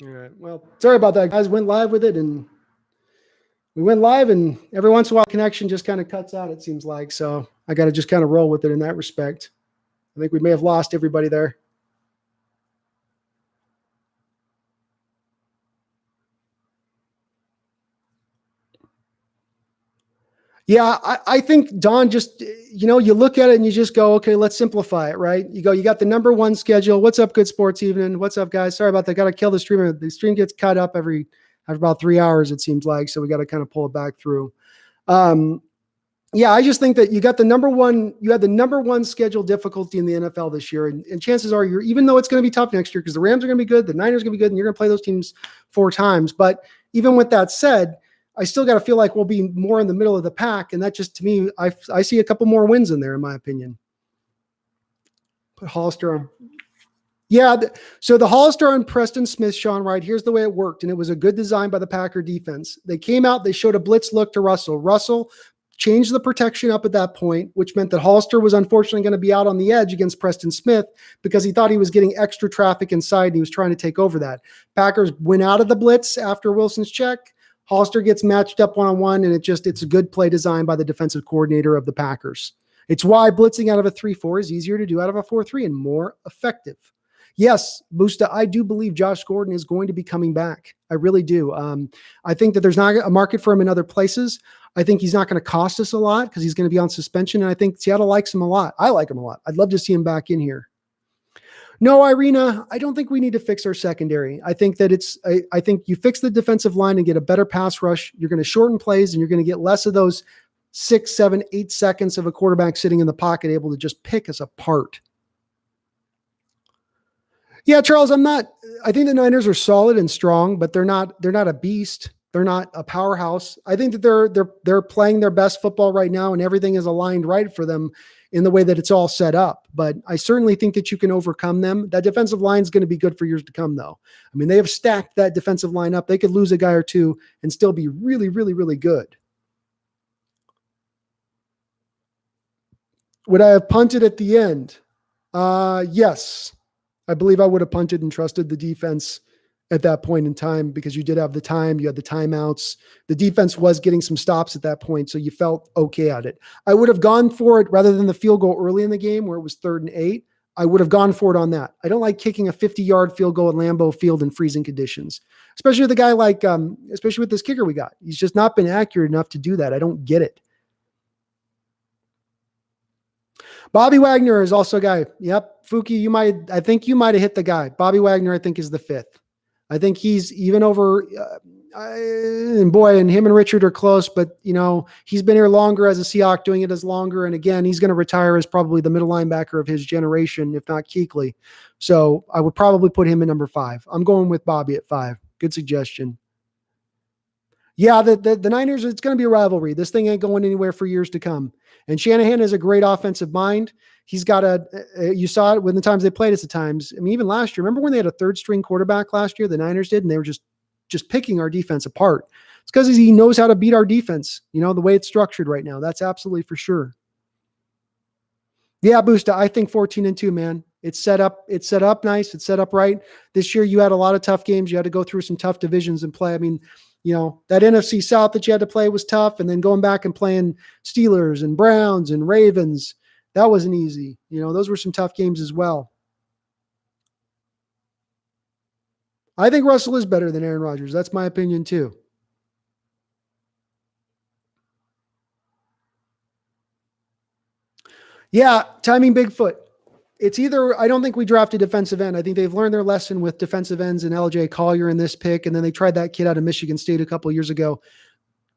All right. Well, sorry about that, guys. Went live with it, and we went live, and every once in a while, connection just kind of cuts out, it seems like. So I got to just kind of roll with it in that respect. I think we may have lost everybody there. Yeah, I think Don just, you look at it and you just go, okay, let's simplify it, right? You got the number one schedule. What's up, Good Sports Evening? What's up, guys? Sorry about that. Got to kill the streamer. The stream gets cut up after about 3 hours, it seems like. So we got to kind of pull it back through. Yeah, I just think that you had the number one schedule difficulty in the NFL this year. And chances are even though it's going to be tough next year, because the Rams are going to be good, the Niners are going to be good, and you're going to play those teams 4 times. But even with that said, I still got to feel like we'll be more in the middle of the pack. And that just, to me, I see a couple more wins in there, in my opinion. Put Hollister on. Yeah. So the Hollister on Preston Smith, Sean, right? Here's the way it worked. And it was a good design by the Packer defense. They came out, they showed a blitz look to Russell. Russell changed the protection up at that point, which meant that Hollister was unfortunately going to be out on the edge against Preston Smith because he thought he was getting extra traffic inside and he was trying to take over that. Packers went out of the blitz after Wilson's check. Hollister gets matched up one-on-one, and it's a good play design by the defensive coordinator of the Packers. It's why blitzing out of a 3-4 is easier to do out of a 4-3 and more effective. Yes, Busta, I do believe Josh Gordon is going to be coming back. I really do. I think that there's not a market for him in other places. I think he's not going to cost us a lot because he's going to be on suspension, and I think Seattle likes him a lot. I like him a lot. I'd love to see him back in here. No, Irina, I don't think we need to fix our secondary. I think that I think you fix the defensive line and get a better pass rush. You're going to shorten plays and you're going to get less of those 6, 7, 8 seconds of a quarterback sitting in the pocket able to just pick us apart. Yeah, Charles, I think the Niners are solid and strong, but they're not a beast. They're not a powerhouse. I think that they're playing their best football right now and everything is aligned right for them in the way that it's all set up. But I certainly think that you can overcome them. That defensive line is going to be good for years to come, though. I mean, they have stacked that defensive line up. They could lose a guy or two and still be really, really, really good. Would I have punted at the end? Yes. I believe I would have punted and trusted the defense at that point in time because you did have the time, you had the timeouts. The defense was getting some stops at that point, so you felt okay at it. I would have gone for it rather than the field goal early in the game where it was 3rd and 8. I would have gone for it on that. I don't like kicking a 50-yard field goal at Lambeau Field in freezing conditions, especially with a guy like, especially with this kicker we got. He's just not been accurate enough to do that. I don't get it. Bobby Wagner is also a guy. Yep. Fuki, I think you might have hit the guy. Bobby Wagner, I think, is the 5th. I think he's even over, and him and Richard are close, but he's been here longer as a Seahawk, doing it as longer. And again, he's going to retire as probably the middle linebacker of his generation, if not Kuechly. So I would probably put him at number 5. I'm going with Bobby at 5. Good suggestion. Yeah, the Niners, it's going to be a rivalry. This thing ain't going anywhere for years to come. And Shanahan has a great offensive mind. He's got you saw it when the times they played us at times. I mean, even last year, remember when they had a 3rd-string quarterback last year, the Niners did, and they were just picking our defense apart. It's because he knows how to beat our defense, the way it's structured right now. That's absolutely for sure. Yeah, Busta, I think 14-2, man. It's set up nice. It's set up right. This year you had a lot of tough games. You had to go through some tough divisions and play. I mean, that NFC South that you had to play was tough. And then going back and playing Steelers and Browns and Ravens, that wasn't easy. Those were some tough games as well. I think Russell is better than Aaron Rodgers. That's my opinion too. Yeah, timing Bigfoot. It's either, I don't think we drafted defensive end. I think they've learned their lesson with defensive ends and LJ Collier in this pick. And then they tried that kid out of Michigan State a couple of years ago.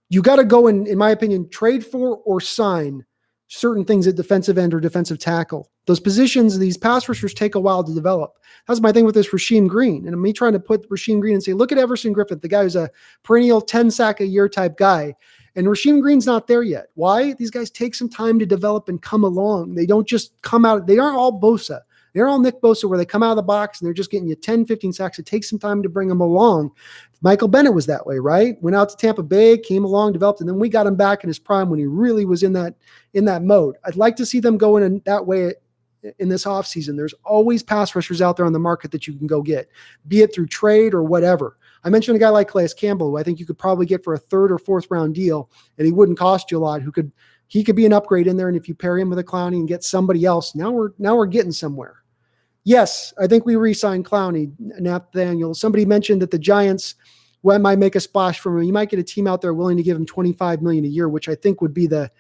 You got to go in my opinion, trade for or sign certain things at defensive end or defensive tackle. Those positions, these pass rushers take a while to develop. That's my thing with this Rasheem Green. And me trying to put Rasheem Green and say, look at Everson Griffith, the guy who's a perennial 10 sack a year type guy. And Rasheem Green's not there yet. Why? These guys take some time to develop and come along. They don't just come out. They aren't all Bosa. They're all Nick Bosa where they come out of the box and they're just getting you 10, 15 sacks. It takes some time to bring them along. Michael Bennett was that way, right? Went out to Tampa Bay, came along, developed, and then we got him back in his prime when he really was in that mode. I'd like to see them go in that way in this offseason. There's always pass rushers out there on the market that you can go get, be it through trade or whatever. I mentioned a guy like Calais Campbell, who I think you could probably get for a third or fourth round deal, and he wouldn't cost you a lot. He could be an upgrade in there, and if you pair him with a Clowney and get somebody else, now we're getting somewhere. Yes, I think we re-signed Clowney, Nathaniel. Somebody mentioned that the Giants might make a splash from him. You might get a team out there willing to give him $25 million a year, which I think would be a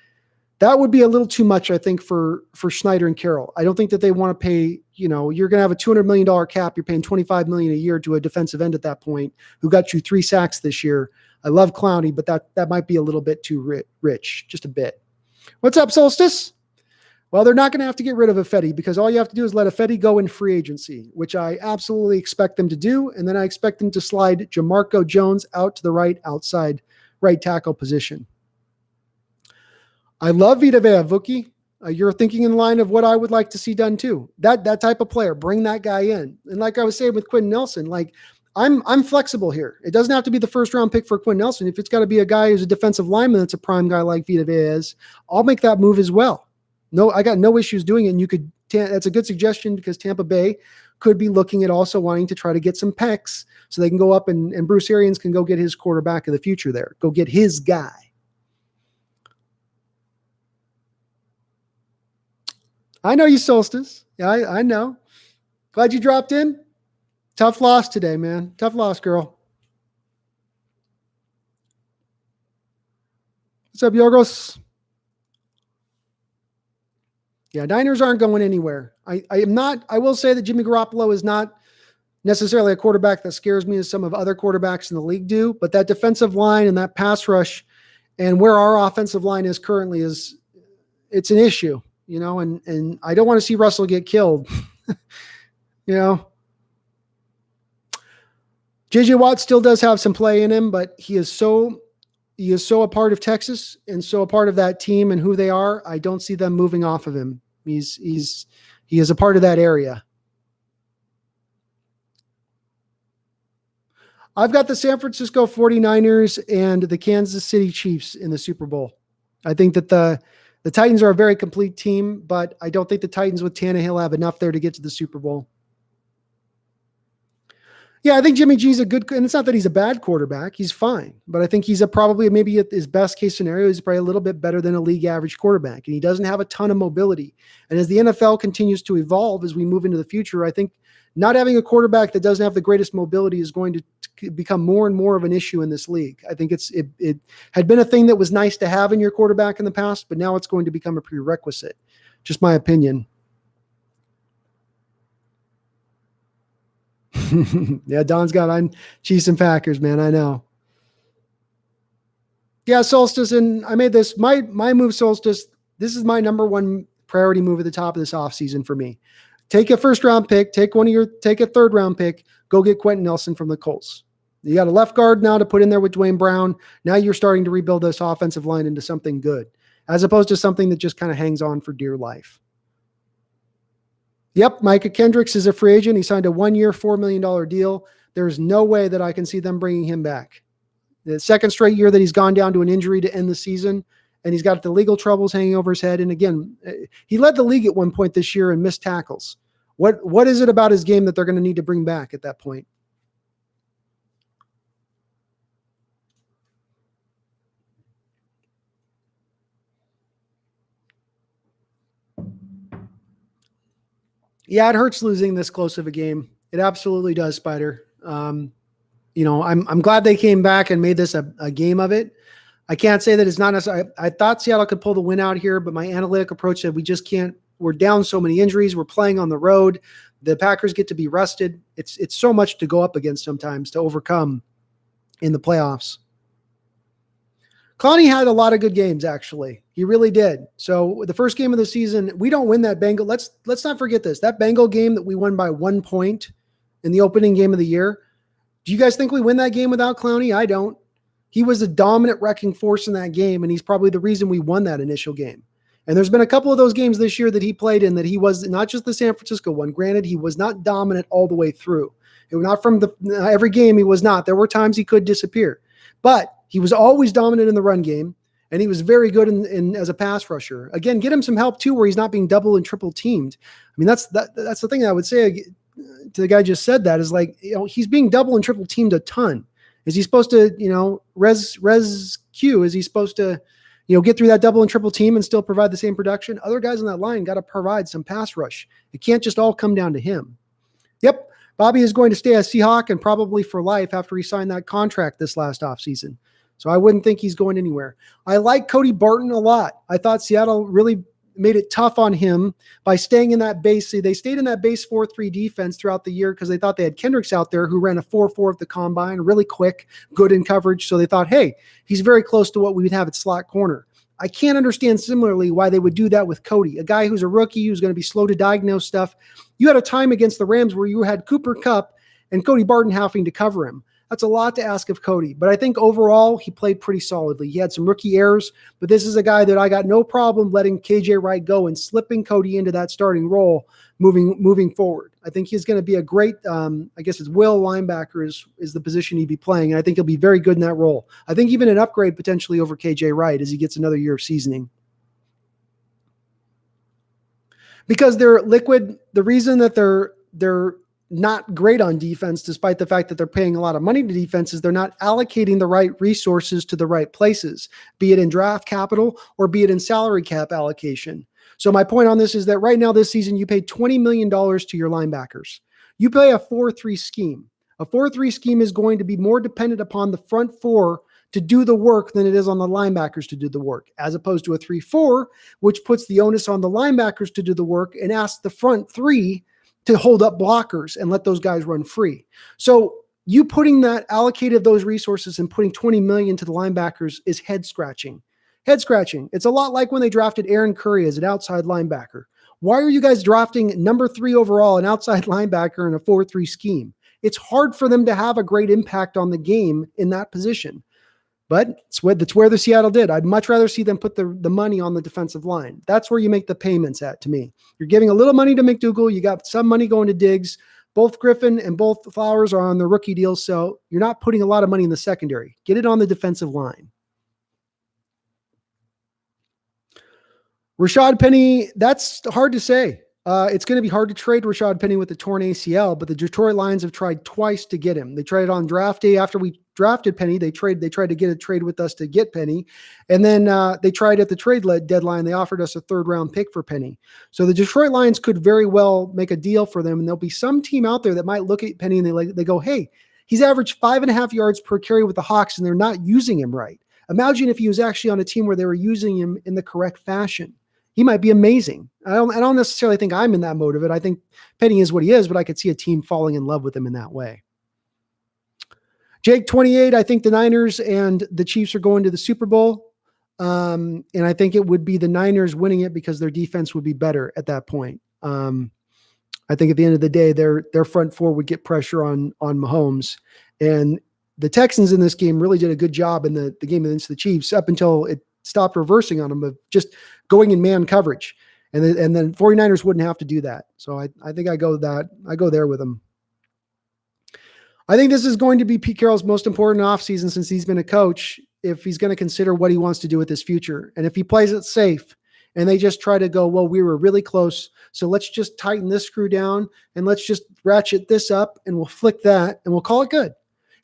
little too much, I think, for Schneider and Carroll. I don't think that they want to pay, you're going to have a $200 million cap. You're paying $25 million a year to a defensive end at that point who got you 3 sacks this year. I love Clowney, but that might be a little bit too rich, just a bit. What's up, Solstice? Well, they're not going to have to get rid of Ifedi because all you have to do is let Ifedi go in free agency, which I absolutely expect them to do. And then I expect them to slide Jamarco Jones out to the outside right tackle position. I love Vita Vea, Vuki. You're thinking in line of what I would like to see done too. That type of player, bring that guy in. And like I was saying with Quentin Nelson, I'm flexible here. It doesn't have to be the first round pick for Quentin Nelson. If it's got to be a guy who's a defensive lineman that's a prime guy like Vita Vea is, I'll make that move as well. No, I got no issues doing it. And that's a good suggestion because Tampa Bay could be looking at also wanting to try to get some picks so they can go up and Bruce Arians can go get his quarterback of the future there. Go get his guy. I know you, Solstice. Yeah, I know. Glad you dropped in. Tough loss today, man. Tough loss, girl. What's up, Yorgos? Yeah, Niners aren't going anywhere. I will say that Jimmy Garoppolo is not necessarily a quarterback that scares me as some of other quarterbacks in the league do, but that defensive line and that pass rush and where our offensive line is currently it's an issue, and I don't want to see Russell get killed. JJ Watt still does have some play in him, but he is so a part of Texas and so a part of that team and who they are. I don't see them moving off of him. He is a part of that area. I've got the San Francisco 49ers and the Kansas City Chiefs in the Super Bowl. I think that the Titans are a very complete team, but I don't think the Titans with Tannehill have enough there to get to the Super Bowl. Yeah, I think Jimmy G's a good, and it's not that he's a bad quarterback. He's fine, but I think he's probably maybe at his best case scenario, he's probably a little bit better than a league average quarterback, and he doesn't have a ton of mobility. And as the NFL continues to evolve, as we move into the future, I think not having a quarterback that doesn't have the greatest mobility is going to become more and more of an issue in this league. I think it had been a thing that was nice to have in your quarterback in the past, but now it's going to become a prerequisite. Just my opinion. Yeah, Don's got on Chiefs and Packers, man. I know. Yeah, Solstice, and I made this my move, Solstice. This is my number one priority move at the top of this offseason for me. Take a first round pick, take a third round pick, go get Quentin Nelson from the Colts. You got a left guard now to put in there with Dwayne Brown. Now you're starting to rebuild this offensive line into something good, as opposed to something that just kind of hangs on for dear life. Yep, Micah Kendricks is a free agent. He signed a 1-year, $4 million deal. There's no way that I can see them bringing him back. The second straight year that he's gone down to an injury to end the season, and he's got the legal troubles hanging over his head. And again, he led the league at one point this year in missed tackles. What is it about his game that they're going to need to bring back at that point? Yeah, it hurts losing this close of a game. It absolutely does, Spider. I'm glad they came back and made this a game of it. I can't say that it's not necessarily. I thought Seattle could pull the win out here, but my analytic approach said we just can't. We're down so many injuries. We're playing on the road. The Packers get to be rested. It's so much to go up against sometimes to overcome in the playoffs. Clowney had a lot of good games, actually. He really did. So the first game of the season, we don't win that Bengal. Let's not forget this. That Bengal game that we won by 1 point in the opening game of the year. Do you guys think we win that game without Clowney? I don't. He was a dominant wrecking force in that game, and he's probably the reason we won that initial game. And there's been a couple of those games this year that he played in that he was not just the San Francisco one. Granted, he was not dominant all the way through. It was not from every game he was not. There were times he could disappear. But he was always dominant in the run game, And he was very good in as a pass rusher. Again, get him some help too, where he's not being double and triple teamed. I mean, that's the thing I would say to the guy just said that is like, he's being double and triple teamed a ton. Is he supposed to, res Q? Is he supposed to, get through that double and triple team and still provide the same production? Other guys on that line got to provide some pass rush. It can't just all come down to him. Yep. Bobby is going to stay a Seahawk and probably for life after he signed that contract this last offseason. So I wouldn't think he's going anywhere. I like Cody Barton a lot. I thought Seattle really made it tough on him by staying in that base. They stayed in that base 4-3 defense throughout the year because they thought they had Kendricks out there who ran a 4-4 at the combine, really quick, good in coverage. So they thought, hey, he's very close to what we would have at slot corner. I can't understand similarly why they would do that with Cody, a guy who's a rookie, who's going to be slow to diagnose stuff. You had a time against the Rams where you had Cooper Kupp and Cody Barton having to cover him. That's a lot to ask of Cody, but I think overall he played pretty solidly. He had some rookie errors, but this is a guy that I got no problem letting KJ Wright go and slipping Cody into that starting role moving forward. I think he's going to be a great, I guess his will linebacker is the position he'd be playing, and I think he'll be very good in that role. I think even an upgrade potentially over KJ Wright as he gets another year of seasoning. Because they're liquid, the reason that they're not great on defense, despite the fact that they're paying a lot of money to defenses, they're not allocating the right resources to the right places, be it in draft capital or be it in salary cap allocation. So my point on this is that right now this season, you pay $20 million to your linebackers. You play a 4-3 scheme. A 4-3 scheme is going to be more dependent upon the front four to do the work than it is on the linebackers to do the work, as opposed to a 3-4, which puts the onus on the linebackers to do the work and asks the front three to hold up blockers and let those guys run free. So you putting that allocated those resources and putting $20 million to the linebackers is head scratching. Head scratching. It's a lot like when they drafted Aaron Curry as an outside linebacker. Why are you guys drafting number 3 overall, an outside linebacker in a 4-3 scheme? It's hard for them to have a great impact on the game in that position. But that's where the Seattle did. I'd much rather see them put the money on the defensive line. That's where you make the payments at, to me. You're giving a little money to McDougal. You got some money going to Diggs. Both Griffin and both Flowers are on the rookie deal, so you're not putting a lot of money in the secondary. Get it on the defensive line. Rashad Penny, that's hard to say. It's going to be hard to trade Rashad Penny with the torn ACL, but the Detroit Lions have tried twice to get him. They tried on draft day after we drafted Penny. They tried to get a trade with us to get Penny. And then they tried at the trade deadline. They offered us a 3rd-round pick for Penny. So the Detroit Lions could very well make a deal for them. And there'll be some team out there that might look at Penny and they go, hey, he's averaged 5.5 yards per carry with the Hawks, and they're not using him right. Imagine if he was actually on a team where they were using him in the correct fashion. He might be amazing. I don't necessarily think I'm in that mode of it. I think Penny is what he is, but I could see a team falling in love with him in that way. Jake 28, I think the Niners and the Chiefs are going to the Super Bowl. And I think it would be the Niners winning it because their defense would be better at that point. I think at the end of the day, their front four would get pressure on Mahomes. And the Texans in this game really did a good job in the game against the Chiefs up until it stopped reversing on them of just going in man coverage. And then 49ers wouldn't have to do that. So I think I go there with them. I think this is going to be Pete Carroll's most important offseason since he's been a coach, if he's going to consider what he wants to do with his future. And if he plays it safe and they just try to go, well, we were really close, so let's just tighten this screw down and let's just ratchet this up and we'll flick that and we'll call it good.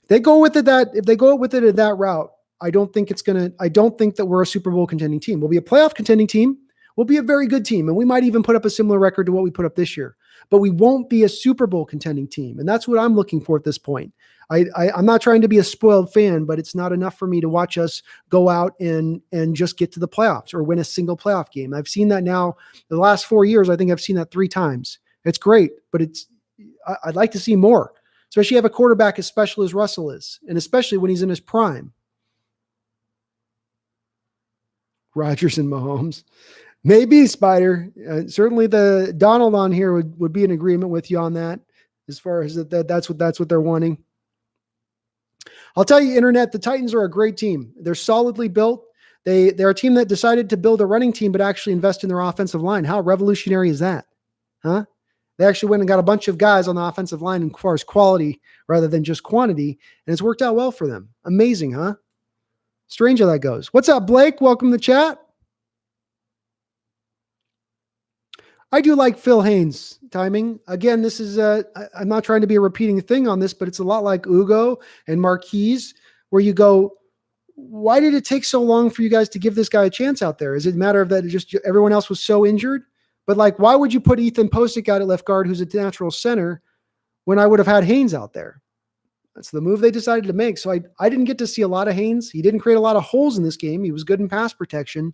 If they go with it at that route, I don't think that we're a Super Bowl contending team. We'll be a playoff contending team. We'll be a very good team. And we might even put up a similar record to what we put up this year, but we won't be a Super Bowl contending team. And that's what I'm looking for at this point. I'm not trying to be a spoiled fan, but it's not enough for me to watch us go out and just get to the playoffs or win a single playoff game. I've seen that now the last 4 years. I think I've seen that 3 times. It's great, but I'd like to see more, especially have a quarterback as special as Russell is, and especially when he's in his prime. Rodgers and Mahomes. Maybe, Spider. Certainly the Donald on here would be in agreement with you on that, as far as that's what they're wanting. I'll tell you, Internet, the Titans are a great team. They're solidly built. They're a team that decided to build a running team, but actually invest in their offensive line. How revolutionary is that? Huh? They actually went and got a bunch of guys on the offensive line as far as quality rather than just quantity, and it's worked out well for them. Amazing, huh? Strange how that goes. What's up, Blake? Welcome to the chat. I do like Phil Haynes timing. Again, this is I'm not trying to be a repeating thing on this, but it's a lot like Ugo and Marquise, where you go, why did it take so long for you guys to give this guy a chance out there? Is it a matter of that just everyone else was so injured? But like, why would you put Ethan Postic out at left guard, who's a natural center, when I would have had Haynes out there? That's the move they decided to make. So I didn't get to see a lot of Haynes. He didn't create a lot of holes in this game. He was good in pass protection,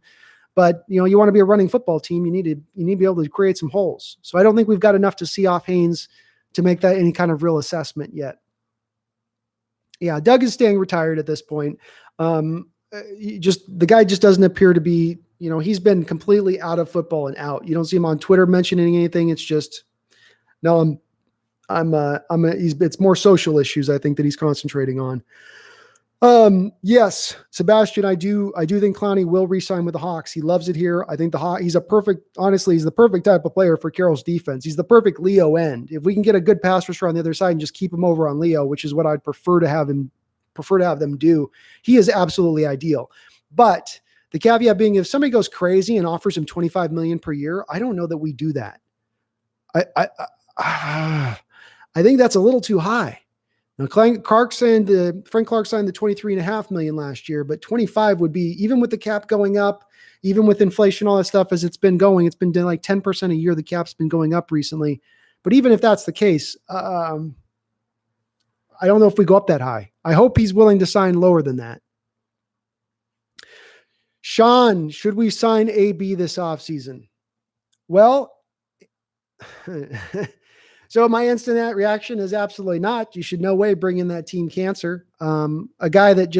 but you want to be a running football team. You need to be able to create some holes. So I don't think we've got enough to see off Haynes to make that any kind of real assessment yet. Yeah, Doug is staying retired at this point. The guy just doesn't appear to be, he's been completely out of football and out. You don't see him on Twitter mentioning anything. It's just, no, it's more social issues, I think, that he's concentrating on. Yes, Sebastian, I do think Clowney will re-sign with the Hawks. He loves it here. I think he's the perfect type of player for Carroll's defense. He's the perfect Leo end. If we can get a good pass rusher on the other side and just keep him over on Leo, which is what I'd prefer to have them do, he is absolutely ideal. But the caveat being, if somebody goes crazy and offers him $25 million per year, I don't know that we do that. I think that's a little too high. Now, Frank Clark signed the $23.5 million last year, but 25 would be, even with the cap going up, even with inflation, all that stuff as it's been going, it's been like 10% a year. The cap's been going up recently. But even if that's the case, I don't know if we go up that high. I hope he's willing to sign lower than that. Sean, should we sign AB this offseason? Well, so my instant reaction is absolutely not. You should no way bring in that team cancer. A guy that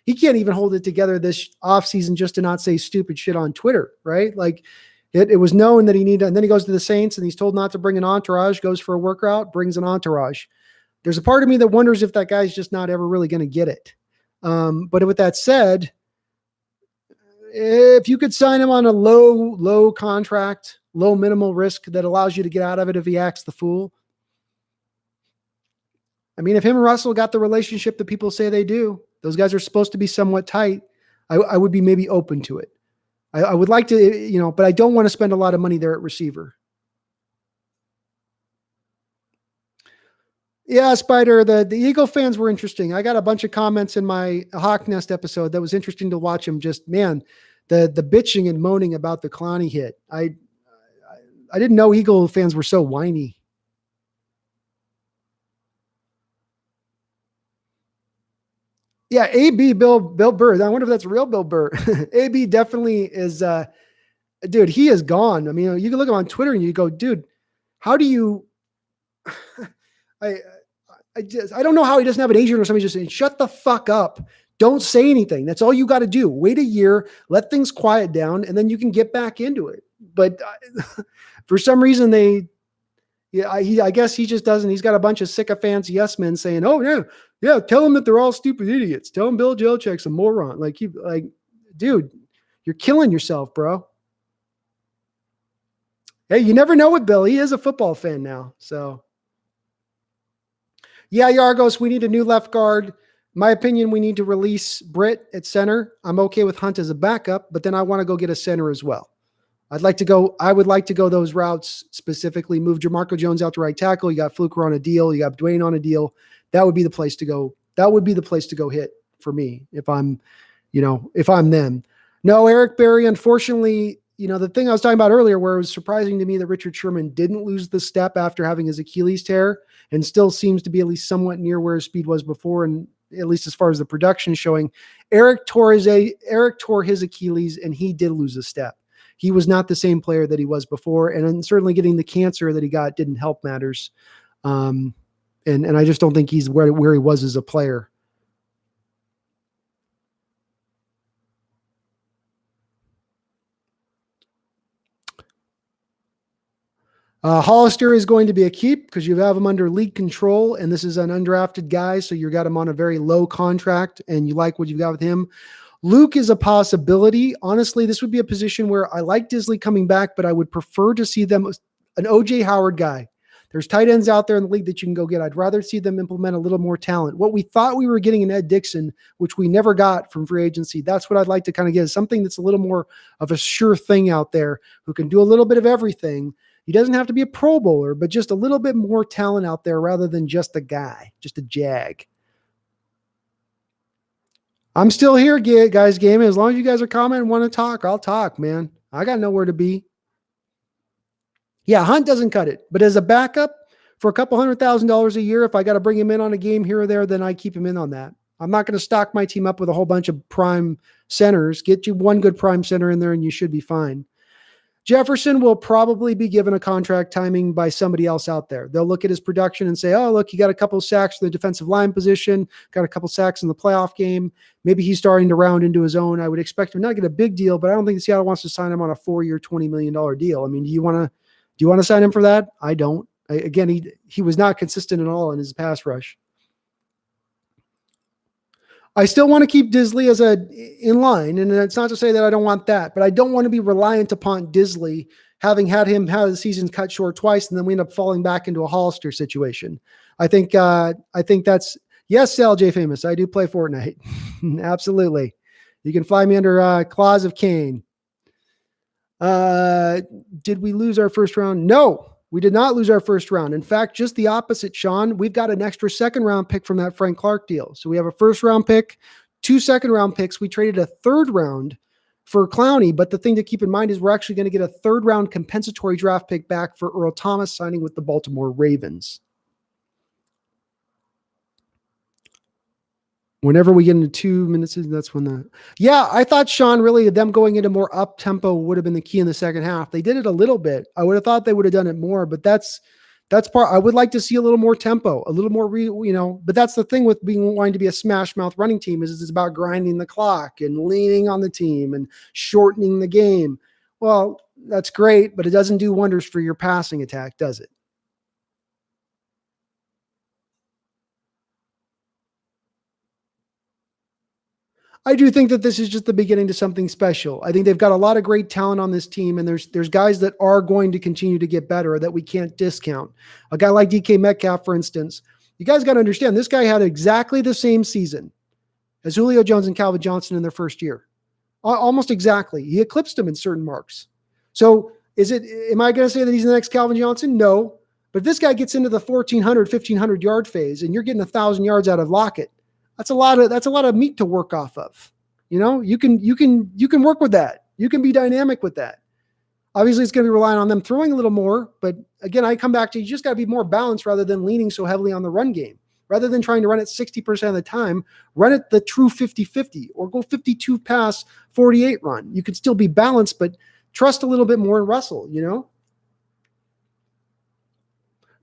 he can't even hold it together this offseason just to not say stupid shit on Twitter, right? Like it was known that he needed, and then he goes to the Saints and he's told not to bring an entourage, goes for a workout, brings an entourage. There's a part of me that wonders if that guy's just not ever really going to get it. But with that said, if you could sign him on a low contract, low minimal risk that allows you to get out of it if he acts the fool. I mean, if him and Russell got the relationship that people say they do, those guys are supposed to be somewhat tight, I would be maybe open to it. I would like to, but I don't want to spend a lot of money there at receiver. Yeah, Spider, the Eagle fans were interesting. I got a bunch of comments in my Hawk Nest episode that was interesting to watch them. Just, man, the bitching and moaning about the Clowney hit. I didn't know Eagle fans were so whiny. Yeah, AB Bill Burr. I wonder if that's real Bill Burr. AB definitely is. Dude, he is gone. I mean, you can look him on Twitter and you go, dude, how do you? I don't know how he doesn't have an agent or somebody just saying, shut the fuck up. Don't say anything. That's all you got to do. Wait a year, let things quiet down, and then you can get back into it. But for some reason, I guess he just doesn't. He's got a bunch of sycophants, yes men saying, oh, yeah, tell them that they're all stupid idiots. Tell them Bill Belichick's a moron. Like, dude, you're killing yourself, bro. Hey, you never know with Bill. He is a football fan now. So, yeah, Yargos, we need a new left guard. My opinion, we need to release Britt at center. I'm okay with Hunt as a backup, but then I want to go get a center as well. I would like to go those routes specifically. Move Jamarco Jones out to right tackle. You got Fluker on a deal. You got Dwayne on a deal. That would be the place to go. That would be the place to go hit for me if I'm them. No, Eric Berry, unfortunately, the thing I was talking about earlier where it was surprising to me that Richard Sherman didn't lose the step after having his Achilles tear and still seems to be at least somewhat near where his speed was before, and at least as far as the production showing. Eric tore his Achilles and he did lose a step. He was not the same player that he was before, and certainly getting the cancer that he got didn't help matters. And I just don't think he's where he was as a player. Hollister is going to be a keep because you have him under league control, and this is an undrafted guy, so you got him on a very low contract, and you like what you've got with him. Luke is a possibility. Honestly, this would be a position where I like Disley coming back, but I would prefer to see them an OJ Howard guy There's tight ends out there in the league that you can go get. I'd rather see them implement a little more talent. What we thought we were getting in Ed Dixon, which we never got from free agency, that's what I'd like to kind of get, is something that's a little more of a sure thing out there who can do a little bit of everything. He doesn't have to be a Pro Bowler, but just a little bit more talent out there rather than just a guy, just a jag. I'm still here, guys, gaming. As long as you guys are commenting and want to talk, I'll talk, man. I got nowhere to be. Yeah, Hunt doesn't cut it. But as a backup for a couple $100,000 a year, if I got to bring him in on a game here or there, then I keep him in on that. I'm not going to stock my team up with a whole bunch of prime centers. Get you one good prime center in there and you should be fine. Jefferson will probably be given a contract timing by somebody else out there. They'll look at his production and say, oh, look, he got a couple of sacks in the defensive line position, got a couple of sacks in the playoff game. Maybe he's starting to round into his own. I would expect him not to get a big deal, but I don't think Seattle wants to sign him on a 4-year, $20 million deal. I mean, do you want to sign him for that? I don't. Again, he was not consistent at all in his pass rush. I still want to keep Disley as in line, and it's not to say that I don't want that, but I don't want to be reliant upon Disley, having had him have the season cut short twice, and then we end up falling back into a Hollister situation. I think that's yes, LJ Famous. I do play Fortnite, absolutely. You can fly me under Claws of Cain. Did we lose our first round? No. We did not lose our first round. In fact, just the opposite, Sean. We've got an extra second round pick from that Frank Clark deal. So we have a first round pick, 2 second round picks. We traded a third round for Clowney. But the thing to keep in mind is we're actually going to get a third round compensatory draft pick back for Earl Thomas signing with the Baltimore Ravens. Whenever we get into 2 minutes, that's when I thought, Sean, really them going into more up tempo would have been the key in the second half. They did it a little bit. I would have thought they would have done it more, but that's part. I would like to see a little more tempo, a little more, but that's the thing with wanting to be a smash mouth running team is it's about grinding the clock and leaning on the team and shortening the game. Well, that's great, but it doesn't do wonders for your passing attack, does it? I do think that this is just the beginning to something special. I think they've got a lot of great talent on this team, and there's guys that are going to continue to get better that we can't discount. A guy like DK Metcalf, for instance, you guys got to understand this guy had exactly the same season as Julio Jones and Calvin Johnson in their first year. Almost exactly. He eclipsed them in certain marks. So am I going to say that he's the next Calvin Johnson? No. But if this guy gets into the 1,400, 1,500 yard phase and you're getting 1,000 yards out of Lockett, that's a lot of meat to work off of. You can work with that. You can be dynamic with that. Obviously, it's going to be relying on them throwing a little more. But again, I come back to you just got to be more balanced rather than leaning so heavily on the run game. Rather than trying to run it 60% of the time, run it the true 50-50 or go 52 pass, 48 run. You can still be balanced, but trust a little bit more in Russell,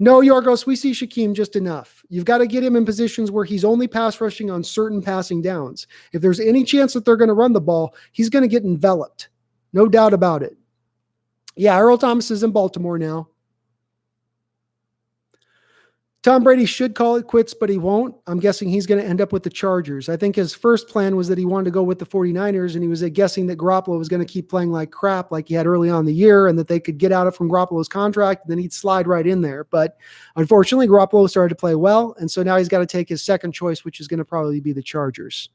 No, Yorgos, we see Shaquem just enough. You've got to get him in positions where he's only pass rushing on certain passing downs. If there's any chance that they're going to run the ball, he's going to get enveloped. No doubt about it. Yeah, Earl Thomas is in Baltimore now. Tom Brady should call it quits, but he won't. I'm guessing he's going to end up with the Chargers. I think his first plan was that he wanted to go with the 49ers, and he was guessing that Garoppolo was going to keep playing like crap like he had early on in the year and that they could get out of from Garoppolo's contract, and then he'd slide right in there. But unfortunately, Garoppolo started to play well, and so now he's got to take his second choice, which is going to probably be the Chargers.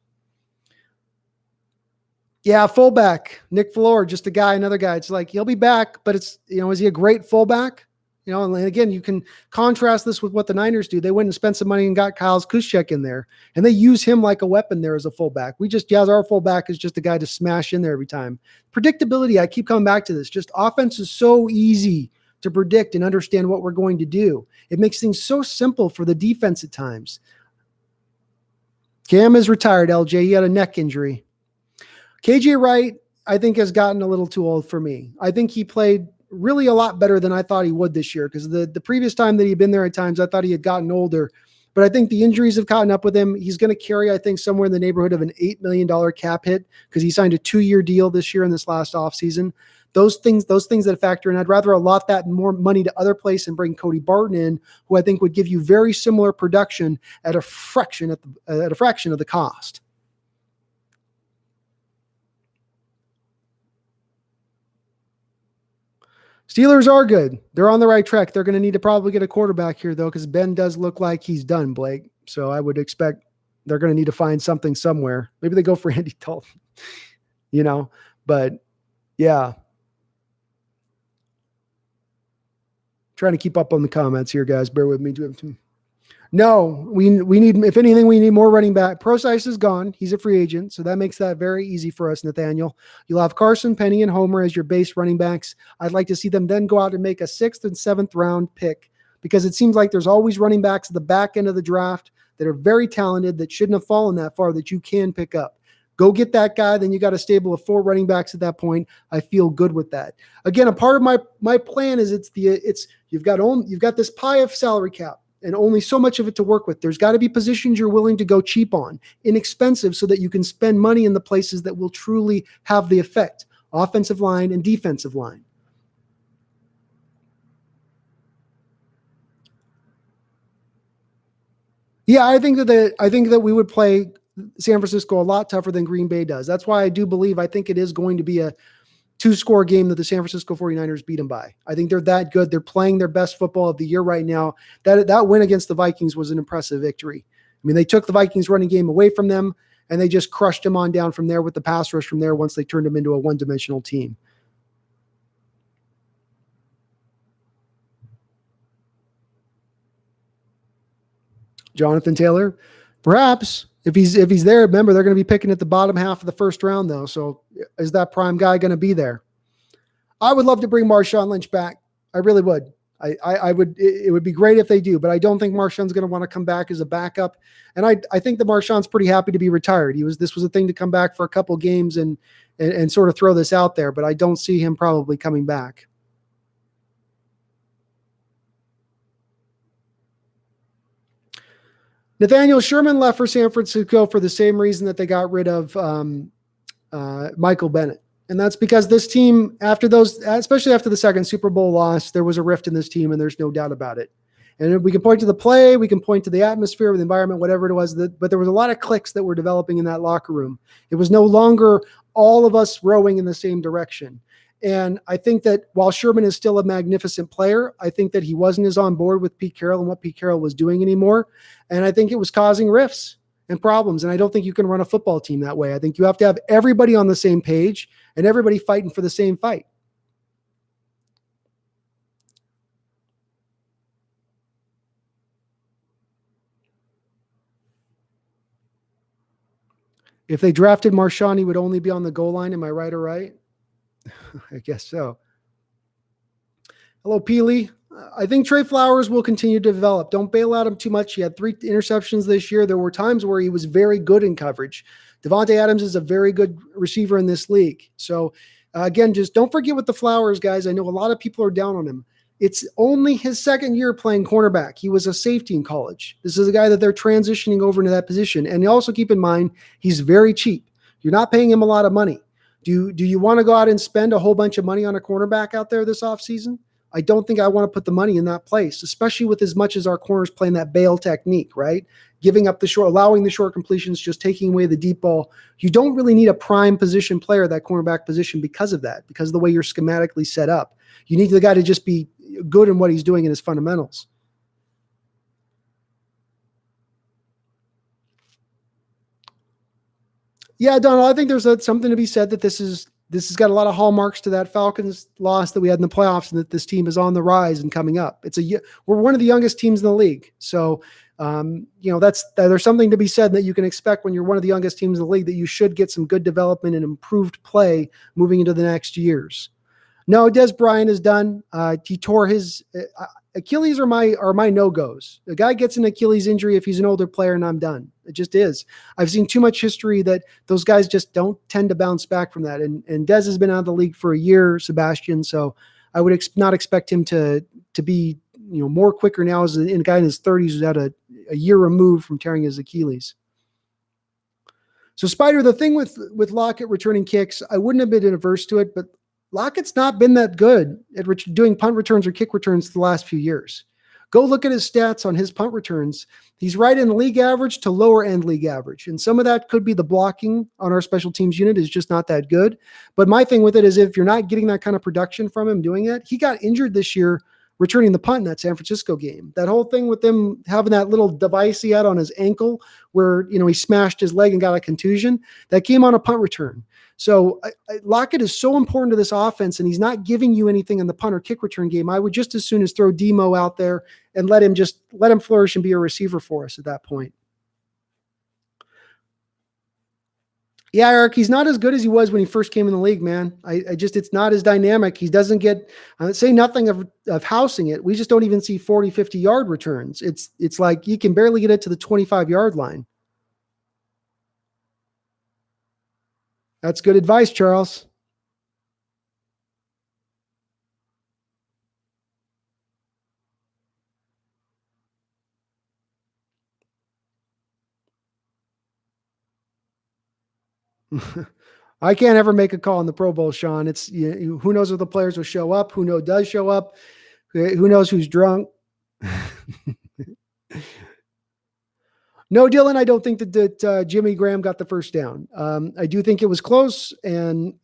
Yeah, fullback. Nick Fuller, just another guy. It's like, he'll be back, but it's, is he a great fullback? And again, you can contrast this with what the Niners do. They went and spent some money and got Kyle Juszczyk in there, and they use him like a weapon there as a fullback. Our fullback is just a guy to smash in there every time. Predictability, I keep coming back to this. Just offense is so easy to predict and understand what we're going to do. It makes things so simple for the defense at times. Cam is retired, LJ. He had a neck injury. KJ Wright, I think, has gotten a little too old for me. I think he played really a lot better than I thought he would this year, because the previous time that he'd been there at times, I thought he had gotten older, but I think the injuries have caught up with him. He's going to carry, I think, somewhere in the neighborhood of an $8 million cap hit because he signed a 2-year deal this year in this last offseason. Those things that factor in. I'd rather allot that more money to other place and bring Cody Barton in, who I think would give you very similar production at a fraction of the cost. Steelers are good. They're on the right track. They're going to need to probably get a quarterback here, though, because Ben does look like he's done, Blake. So I would expect they're going to need to find something somewhere. Maybe they go for Andy Dalton, but yeah. Trying to keep up on the comments here, guys. Bear with me. No, we need, if anything, we need more running back. Procise is gone. He's a free agent, so that makes that very easy for us, Nathaniel. You'll have Carson, Penny, and Homer as your base running backs. I'd like to see them then go out and make a 6th and 7th round pick, because it seems like there's always running backs at the back end of the draft that are very talented that shouldn't have fallen that far that you can pick up. Go get that guy. Then you got a stable of 4 running backs at that point. I feel good with that. Again, a part of my plan is you've got this pie of salary cap and only so much of it to work with. There's got to be positions you're willing to go cheap on, inexpensive, so that you can spend money in the places that will truly have the effect: offensive line and defensive line. Yeah, I think that we would play San Francisco a lot tougher than Green Bay does. That's why I think it is going to be a 2-score game that the San Francisco 49ers beat them by. I think they're that good. They're playing their best football of the year right now. That win against the Vikings was an impressive victory. I mean, they took the Vikings running game away from them, and they just crushed them on down from there with the pass rush from there once they turned them into a one-dimensional team. Jonathan Taylor, perhaps. If he's there, remember, they're going to be picking at the bottom half of the first round, though. So is that prime guy going to be there? I would love to bring Marshawn Lynch back. I really would. I would. It would be great if they do, but I don't think Marshawn's going to want to come back as a backup. And I think that Marshawn's pretty happy to be retired. This was a thing to come back for a couple games and sort of throw this out there, but I don't see him probably coming back. Nathaniel Sherman left for San Francisco for the same reason that they got rid of Michael Bennett. And that's because this team, especially after the second Super Bowl loss, there was a rift in this team, and there's no doubt about it. And we can point to the play, we can point to the atmosphere, the environment, whatever it was, but there was a lot of cliques that were developing in that locker room. It was no longer all of us rowing in the same direction. And I think that while Sherman is still a magnificent player, I think that he wasn't as on board with Pete Carroll and what Pete Carroll was doing anymore. And I think it was causing rifts and problems. And I don't think you can run a football team that way. I think you have to have everybody on the same page and everybody fighting for the same fight. If they drafted Marshawn, he would only be on the goal line. Am I right or right? I guess so. Hello, Peely. I think Trey Flowers will continue to develop. Don't bail out him too much. He had 3 interceptions this year. There were times where he was very good in coverage. Devontae Adams is a very good receiver in this league. So, again, just don't forget with the Flowers, guys. I know a lot of people are down on him. It's only his second year playing cornerback. He was a safety in college. This is a guy that they're transitioning over into that position. And also keep in mind, he's very cheap. You're not paying him a lot of money. Do you want to go out and spend a whole bunch of money on a cornerback out there this offseason? I don't think I want to put the money in that place, especially with as much as our corners playing that bail technique, right? Giving up the short, allowing the short completions, just taking away the deep ball. You don't really need a prime position player, that cornerback position, because of that, because of the way you're schematically set up. You need the guy to just be good in what he's doing in his fundamentals. Yeah, Donald, I think there's something to be said that this has got a lot of hallmarks to that Falcons loss that we had in the playoffs, and that this team is on the rise and coming up. We're one of the youngest teams in the league. So, there's something to be said that you can expect when you're one of the youngest teams in the league, that you should get some good development and improved play moving into the next years. No, Des Bryant is done. He tore his Achilles are my no-goes. The guy gets an Achilles injury if he's an older player, and I'm done. It just is. I've seen too much history that those guys just don't tend to bounce back from that. And Des has been out of the league for a year, Sebastian. So I would not expect him to be more quicker now as a guy in his 30s who's had a year removed from tearing his Achilles. So Spider, the thing with Lockett returning kicks, I wouldn't have been averse to it, but Lockett's not been that good at doing punt returns or kick returns the last few years. Go look at his stats on his punt returns. He's right in league average to lower end league average. And some of that could be the blocking on our special teams unit is just not that good. But my thing with it is if you're not getting that kind of production from him doing it, he got injured this year returning the punt in that San Francisco game. That whole thing with them having that little device he had on his ankle where, he smashed his leg and got a contusion, that came on a punt return. So Lockett is so important to this offense, and he's not giving you anything in the punt or kick return game. I would just as soon as throw Demo out there and let him flourish and be a receiver for us at that point. Yeah, Eric, he's not as good as he was when he first came in the league, man. It's not as dynamic. He doesn't get, say nothing of housing it. We just don't even see 40, 50 yard returns. It's like you can barely get it to the 25-yard line. That's good advice, Charles. I can't ever make a call in the Pro Bowl, Sean. It's who knows if the players will show up, who does show up, who knows who's drunk. No, Dylan, I don't think that Jimmy Graham got the first down. I do think it was close, and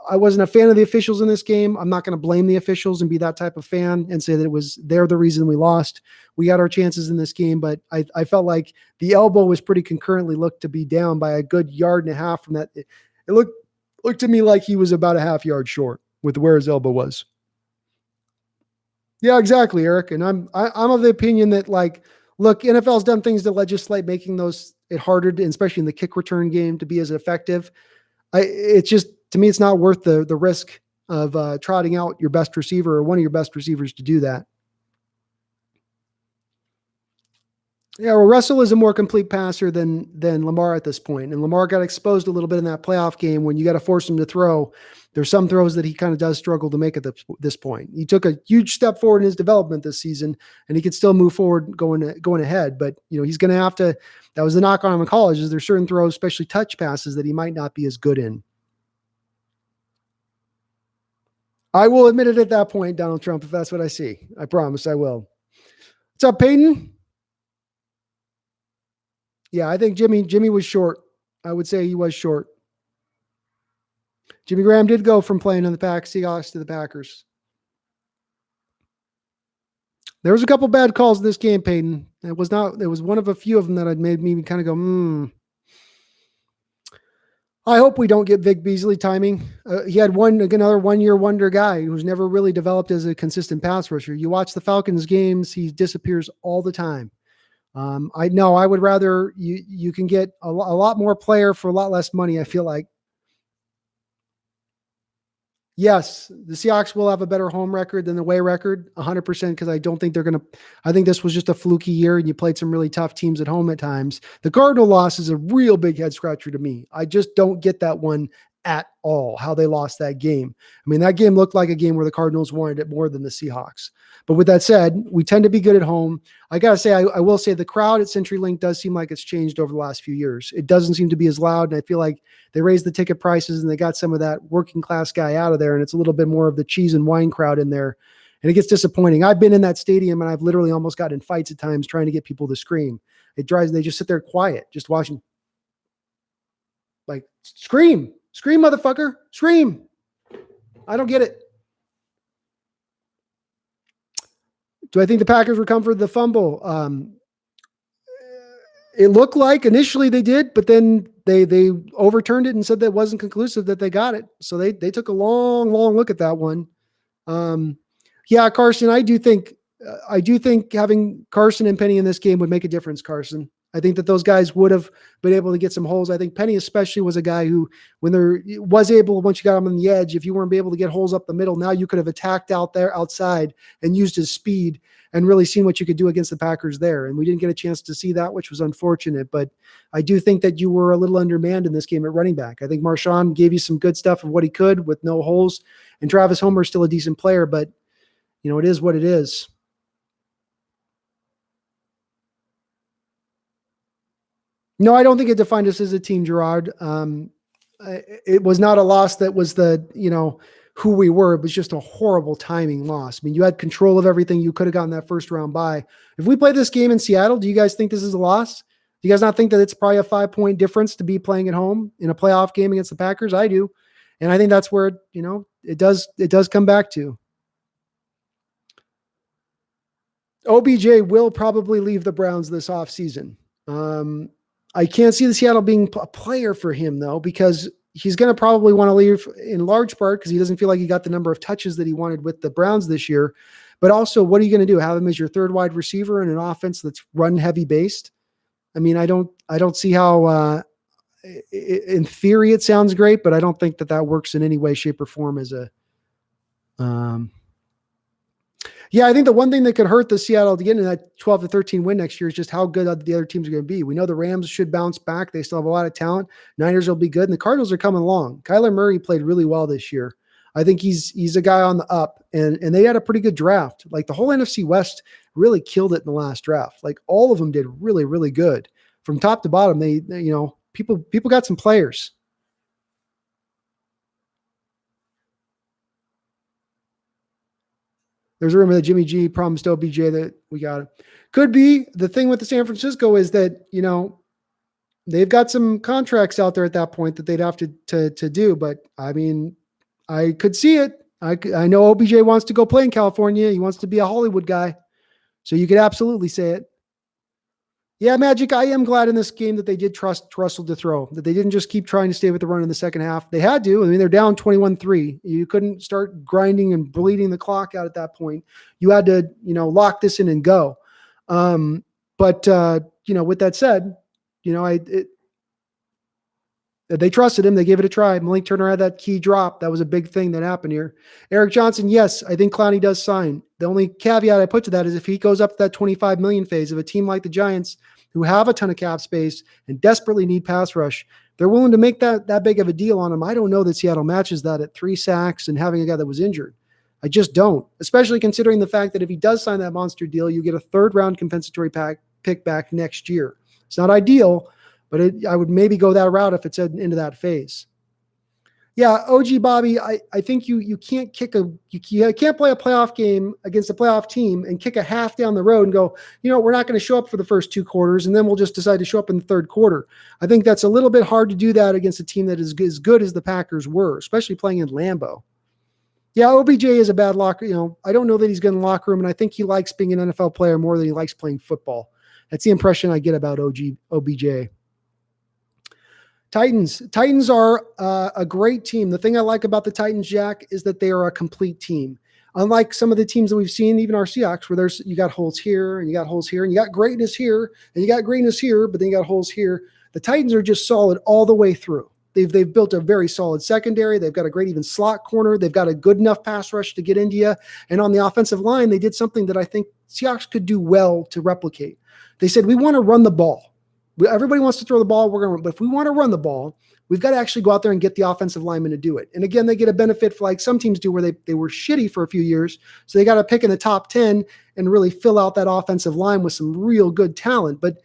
I wasn't a fan of the officials in this game. I'm not going to blame the officials and be that type of fan and say that they're the reason we lost. We got our chances in this game, but I felt like the elbow was pretty concurrently looked to be down by a good yard and a half from that. It looked to me like he was about a half yard short with where his elbow was. Yeah, exactly, Eric. And I'm of the opinion that look, NFL's done things to legislate making it harder, especially in the kick return game, to be as effective. It's just, to me, it's not worth the risk of trotting out your best receiver or one of your best receivers to do that. Yeah, well, Russell is a more complete passer than Lamar at this point. And Lamar got exposed a little bit in that playoff game when you got to force him to throw. There's some throws that he kind of does struggle to make at this point. He took a huge step forward in his development this season, and he could still move forward going ahead. But he's going to have to. That was the knock on him in college. Is there's certain throws, especially touch passes, that he might not be as good in. I will admit it at that point, Donald Trump, if that's what I see. I promise I will. What's up, Peyton? Yeah, I think Jimmy was short. I would say he was short. Jimmy Graham did go from playing on the Seahawks to the Packers. There was a couple bad calls in this game, Peyton. It was one of a few of them that had made me kind of go, I hope we don't get Vic Beasley timing. He had another 1-year wonder guy who's never really developed as a consistent pass rusher. You watch the Falcons games, he disappears all the time. I would rather you can get a lot more player for a lot less money. I feel like. Yes, the Seahawks will have a better home record than the away record, 100%, because I don't think I think this was just a fluky year and you played some really tough teams at home at times. The Cardinal loss is a real big head scratcher to me. I just don't get that one at all, how they lost that game. I mean, that game looked like a game where the Cardinals wanted it more than the Seahawks. But with that said, we tend to be good at home. I got to say, I will say the crowd at CenturyLink does seem like it's changed over the last few years. It doesn't seem to be as loud, and I feel like they raised the ticket prices and they got some of that working class guy out of there, and it's a little bit more of the cheese and wine crowd in there, and it gets disappointing. I've been in that stadium, and I've literally almost gotten in fights at times trying to get people to scream. They just sit there quiet, just watching. Like, scream, motherfucker, scream. I don't get it. Do I think the Packers recovered the fumble? It looked like initially they did, but then they overturned it and said that it wasn't conclusive that they got it. So they took a long look at that one. Yeah, Carson, I do think having Carson and Penny in this game would make a difference, Carson. I think that those guys would have been able to get some holes. I think Penny especially was a guy who, once you got him on the edge, if you weren't able to get holes up the middle, now you could have attacked out there outside and used his speed and really seen what you could do against the Packers there. And we didn't get a chance to see that, which was unfortunate. But I do think that you were a little undermanned in this game at running back. I think Marshawn gave you some good stuff of what he could with no holes. And Travis Homer is still a decent player, but it is what it is. No, I don't think it defined us as a team, Gerard. It was not a loss that was who we were. It was just a horrible timing loss. I mean, you had control of everything. You could have gotten that first round bye. If we play this game in Seattle, do you guys think this is a loss? Do you guys not think that it's probably a 5-point difference to be playing at home in a playoff game against the Packers? I do. And I think that's where, it does come back to. OBJ will probably leave the Browns this offseason. I can't see the Seattle being a player for him, though, because he's going to probably want to leave in large part because he doesn't feel like he got the number of touches that he wanted with the Browns this year. But also, what are you going to do? Have him as your third wide receiver in an offense that's run heavy based? I mean, I don't see how, in theory, it sounds great, but I don't think that works in any way, shape, or form as a, yeah, I think the one thing that could hurt the Seattle to get into that 12-13 win next year is just how good the other teams are going to be. We know the Rams should bounce back. They still have a lot of talent. Niners will be good, and the Cardinals are coming along. Kyler Murray played really well this year. I think he's a guy on the up, and they had a pretty good draft. Like the whole NFC West really killed it in the last draft. Like all of them did really, really good from top to bottom. They people got some players. There's a rumor that Jimmy G promised OBJ that we got it. Could be. The thing with the San Francisco is that, they've got some contracts out there at that point that they'd have to do. But I mean, I could see it. I know OBJ wants to go play in California. He wants to be a Hollywood guy. So you could absolutely say it. Yeah, Magic, I am glad in this game that they did trust Russell to throw, that they didn't just keep trying to stay with the run in the second half. They had to. I mean, they're down 21-3. You couldn't start grinding and bleeding the clock out at that point. You had to, lock this in and go. But with that said, they trusted him. They gave it a try. Malik Turner had that key drop. That was a big thing that happened here. Eric Johnson, yes, I think Clowney does sign. The only caveat I put to that is if he goes up to that $25 million phase of a team like the Giants, who have a ton of cap space and desperately need pass rush, they're willing to make that big of a deal on him. I don't know that Seattle matches that at 3 sacks and having a guy that was injured. I just don't, especially considering the fact that if he does sign that monster deal, you get a 3rd-round compensatory pick back next year. It's not ideal, but I would maybe go that route if it's into that phase. Yeah, OG Bobby, I think you can't you can't play a playoff game against a playoff team and kick a half down the road and go, we're not going to show up for the first 2 quarters and then we'll just decide to show up in the 3rd quarter. I think that's a little bit hard to do that against a team that is as good as the Packers were, especially playing in Lambeau. Yeah, OBJ is a bad locker. I don't know that he's good in the locker room, and I think he likes being an NFL player more than he likes playing football. That's the impression I get about OBJ. Titans are a great team. The thing I like about the Titans, Jack, is that they are a complete team. Unlike some of the teams that we've seen, even our Seahawks, where you got holes here and you got holes here and you got greatness here and you got greatness here, but then you got holes here. The Titans are just solid all the way through. They've built a very solid secondary. They've got a great even slot corner. They've got a good enough pass rush to get into you. And on the offensive line, they did something that I think Seahawks could do well to replicate. They said, we want to run the ball. Everybody wants to throw the ball. But if we want to run the ball, we've got to actually go out there and get the offensive lineman to do it. And again, they get a benefit for like some teams do where they were shitty for a few years. So they got to pick in the top 10 and really fill out that offensive line with some real good talent. But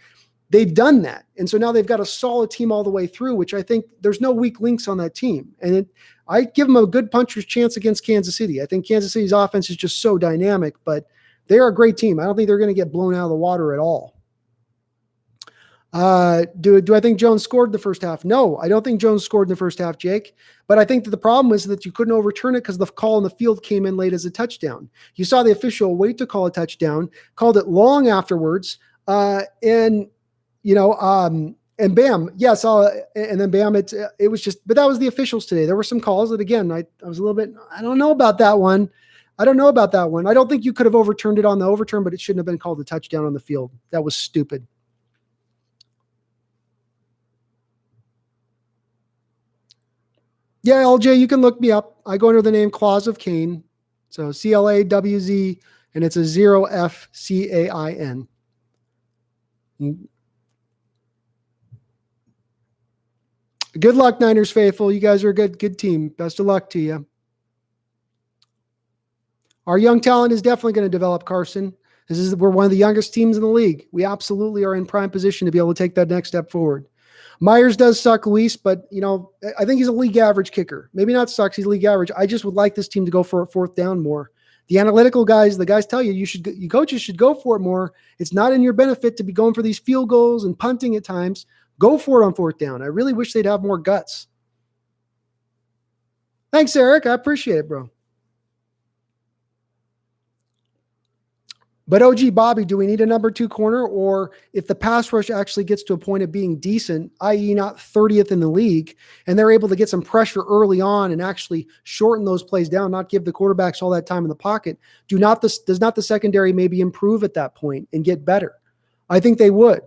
they've done that. And so now they've got a solid team all the way through, which I think there's no weak links on that team. And I give them a good puncher's chance against Kansas City. I think Kansas City's offense is just so dynamic, but they're a great team. I don't think they're going to get blown out of the water at all. Do I think Jones scored the first half? No, I don't think Jones scored in the first half, Jake. But I think that the problem was that you couldn't overturn it because the call in the field came in late as a touchdown. You saw the official wait to call a touchdown, called it long afterwards, and bam, yes, and then bam, it was just, but that was the officials today. There were some calls that, again, I was a little bit, I don't know about that one. I don't think you could have overturned it on the overturn, but it shouldn't have been called a touchdown on the field. That was stupid. Yeah, LJ, you can look me up. I go under the name Claws of Cain. So CLAWZ, and it's a 0FCAIN. Good luck, Niners faithful. You guys are a good team. Best of luck to you. Our young talent is definitely going to develop, Carson. We're one of the youngest teams in the league. We absolutely are in prime position to be able to take that next step forward. Myers does suck, Luis, but I think he's a league average kicker. Maybe not sucks, he's league average. I just would like this team to go for a fourth down more. The analytical guys, the guys tell you you coaches should go for it more. It's not in your benefit to be going for these field goals and punting at times. Go for it on fourth down. I really wish they'd have more guts. Thanks, Eric. I appreciate it, bro. But OG Bobby, do we need a number 2 corner? Or if the pass rush actually gets to a point of being decent, i.e. not 30th in the league, and they're able to get some pressure early on and actually shorten those plays down, not give the quarterbacks all that time in the pocket, does not the secondary maybe improve at that point and get better? I think they would.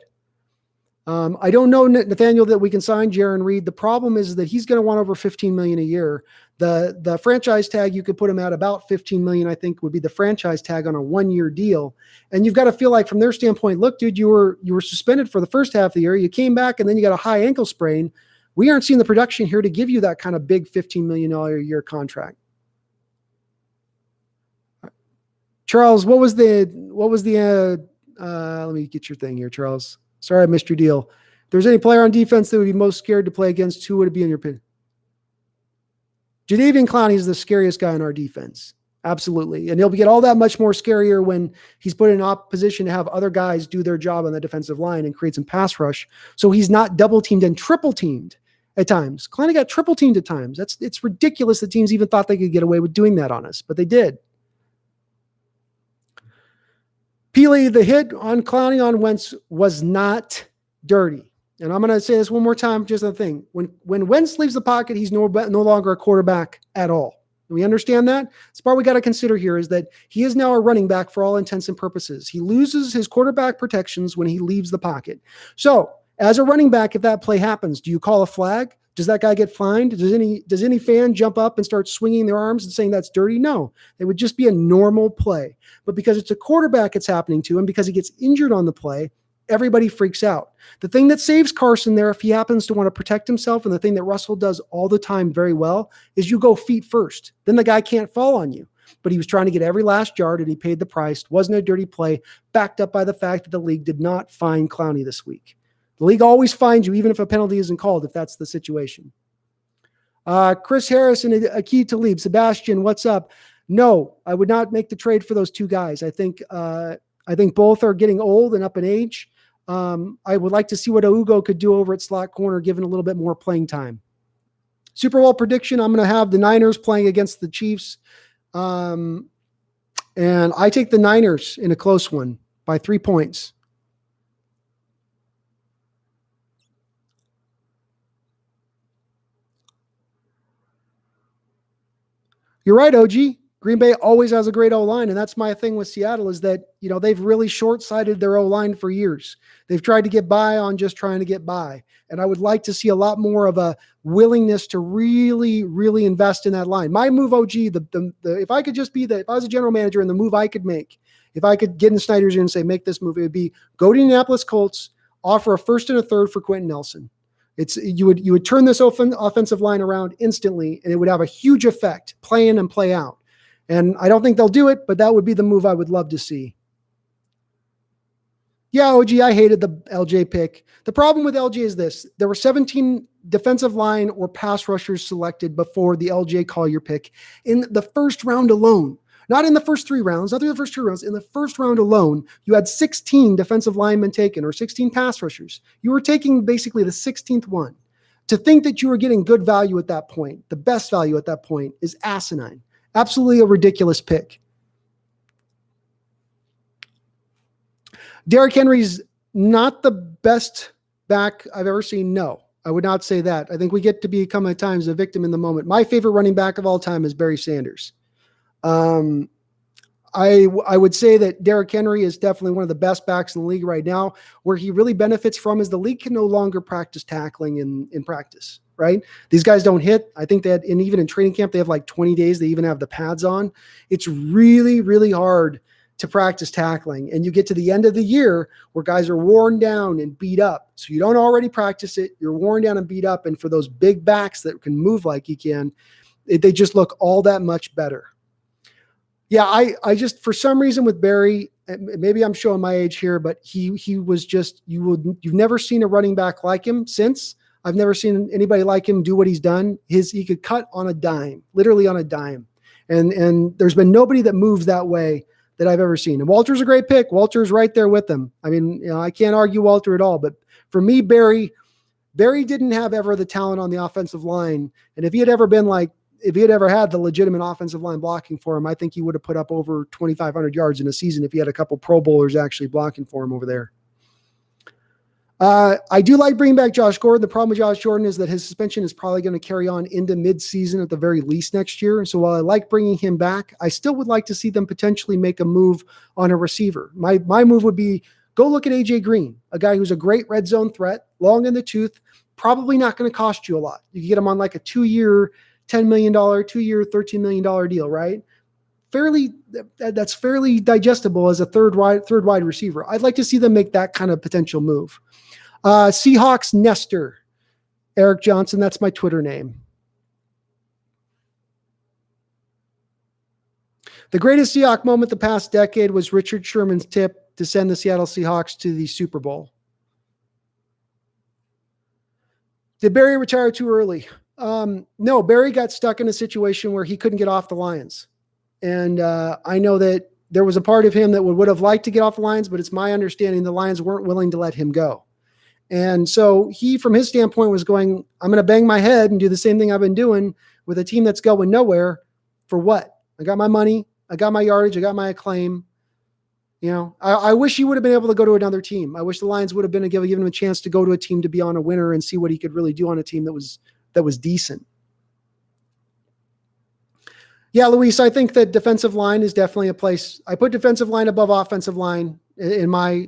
I don't know, Nathaniel, that we can sign Jaron Reed. The problem is that he's going to want over $15 million a year. The franchise tag, you could put him at about $15 million, I think, would be the franchise tag on a 1-year deal. And you've got to feel like, from their standpoint, look, dude, you were suspended for the first half of the year. You came back and then you got a high ankle sprain. We aren't seeing the production here to give you that kind of big $15 million a year contract. Charles, what was the let me get your thing here, Charles. Sorry, I missed your deal. If there's any player on defense that would be most scared to play against, who would it be in your opinion? Jadeveon Clowney is the scariest guy in our defense. Absolutely. And he'll get all that much more scarier when he's put in opposition to have other guys do their job on the defensive line and create some pass rush. So he's not double teamed and triple teamed at times. Clowney got triple teamed at times. It's ridiculous that teams even thought they could get away with doing that on us, but they did. Peely, the hit on Clowney on Wentz was not dirty. And I'm going to say this one more time, just a thing. When Wentz leaves the pocket, he's no longer a quarterback at all. We understand that? It's part we got to consider here is that he is now a running back for all intents and purposes. He loses his quarterback protections when he leaves the pocket. So as a running back, if that play happens, do you call a flag? Does that guy get fined? Does any fan jump up and start swinging their arms and saying that's dirty? No, it would just be a normal play. But because it's a quarterback it's happening to, and because he gets injured on the play, everybody freaks out. The thing that saves Carson there, if he happens to want to protect himself, and the thing that Russell does all the time very well, is you go feet first. Then the guy can't fall on you. But he was trying to get every last yard, and he paid the price. Wasn't a dirty play, backed up by the fact that the league did not fine Clowney this week. The league always fines you, even if a penalty isn't called, if that's the situation. Chris Harris and Akeem Talib. Sebastian, what's up? No, I would not make the trade for those two guys. I think both are getting old and up in age. I would like to see what Ugo could do over at slot corner, given a little bit more playing time. Super Bowl prediction, I'm going to have the Niners playing against the Chiefs. And I take the Niners in a close one by 3 points. You're right, OG. Green Bay always has a great O-line, and that's my thing with Seattle is that, they've really short-sighted their O-line for years. They've tried to get by on just trying to get by, and I would like to see a lot more of a willingness to really, really invest in that line. My move, OG, if I could just be if I was a general manager and the move I could make, if I could get in Snyder's ear and say, make this move, it would be go to Indianapolis Colts, offer a first and a third for Quentin Nelson. You would turn this offensive line around instantly, and it would have a huge effect, play in and play out. And I don't think they'll do it, but that would be the move I would love to see. Yeah, OG, I hated the LJ pick. The problem with LJ is this. There were 17 defensive line or pass rushers selected before the LJ Collier pick in the first round alone. Not in the first 3 rounds, not through the first 2 rounds. In the first round alone, you had 16 defensive linemen taken or 16 pass rushers. You were taking basically the 16th one. To think that you were getting good value at that point, the best value at that point, is asinine. Absolutely a ridiculous pick. Derrick Henry's not the best back I've ever seen. No, I would not say that. I think we get to become at times a victim in the moment. My favorite running back of all time is Barry Sanders. I would say that Derrick Henry is definitely one of the best backs in the league right now. Where he really benefits from is the league can no longer practice tackling in practice, right? These guys don't hit. I think that, and even in training camp, they have like 20 days. They even have the pads on. It's really, really hard to practice tackling. And you get to the end of the year where guys are worn down and beat up. So you don't already practice it. You're worn down and beat up. And for those big backs that can move like he can, they just look all that much better. Yeah, I just, for some reason with Barry, maybe I'm showing my age here, but he was just, you've never seen a running back like him since. I've never seen anybody like him do what he's done. He could cut on a dime, literally on a dime. And there's been nobody that moves that way that I've ever seen. And Walter's a great pick. Walter's right there with them. I mean, I can't argue Walter at all. But for me, Barry didn't have ever the talent on the offensive line. And if he had ever had the legitimate offensive line blocking for him, I think he would have put up over 2,500 yards in a season if he had a couple Pro Bowlers actually blocking for him over there. I do like bringing back Josh Gordon. The problem with Josh Gordon is that his suspension is probably going to carry on into mid-season at the very least next year. So while I like bringing him back, I still would like to see them potentially make a move on a receiver. My move would be go look at AJ Green, a guy who's a great red zone threat, long in the tooth, probably not going to cost you a lot. You can get him on like a 2-year, $10 million, 2-year, $13 million deal, right? That's fairly digestible as a third wide receiver. I'd like to see them make that kind of potential move. Seahawks Nestor, Eric Johnson. That's my Twitter name. The greatest Seahawk moment the past decade was Richard Sherman's tip to send the Seattle Seahawks to the Super Bowl. Did Barry retire too early? No, Barry got stuck in a situation where he couldn't get off the Lions. And I know that there was a part of him that would have liked to get off the Lions, but it's my understanding the Lions weren't willing to let him go. And so he, from his standpoint, was going, I'm going to bang my head and do the same thing I've been doing with a team that's going nowhere. For what? I got my money. I got my yardage. I got my acclaim. You know, I wish he would have been able to go to another team. I wish the Lions would have been given him a chance to go to a team to be on a winner and see what he could really do on a team that was decent. Yeah, Luis, I think that defensive line is definitely a place. I put defensive line above offensive line in my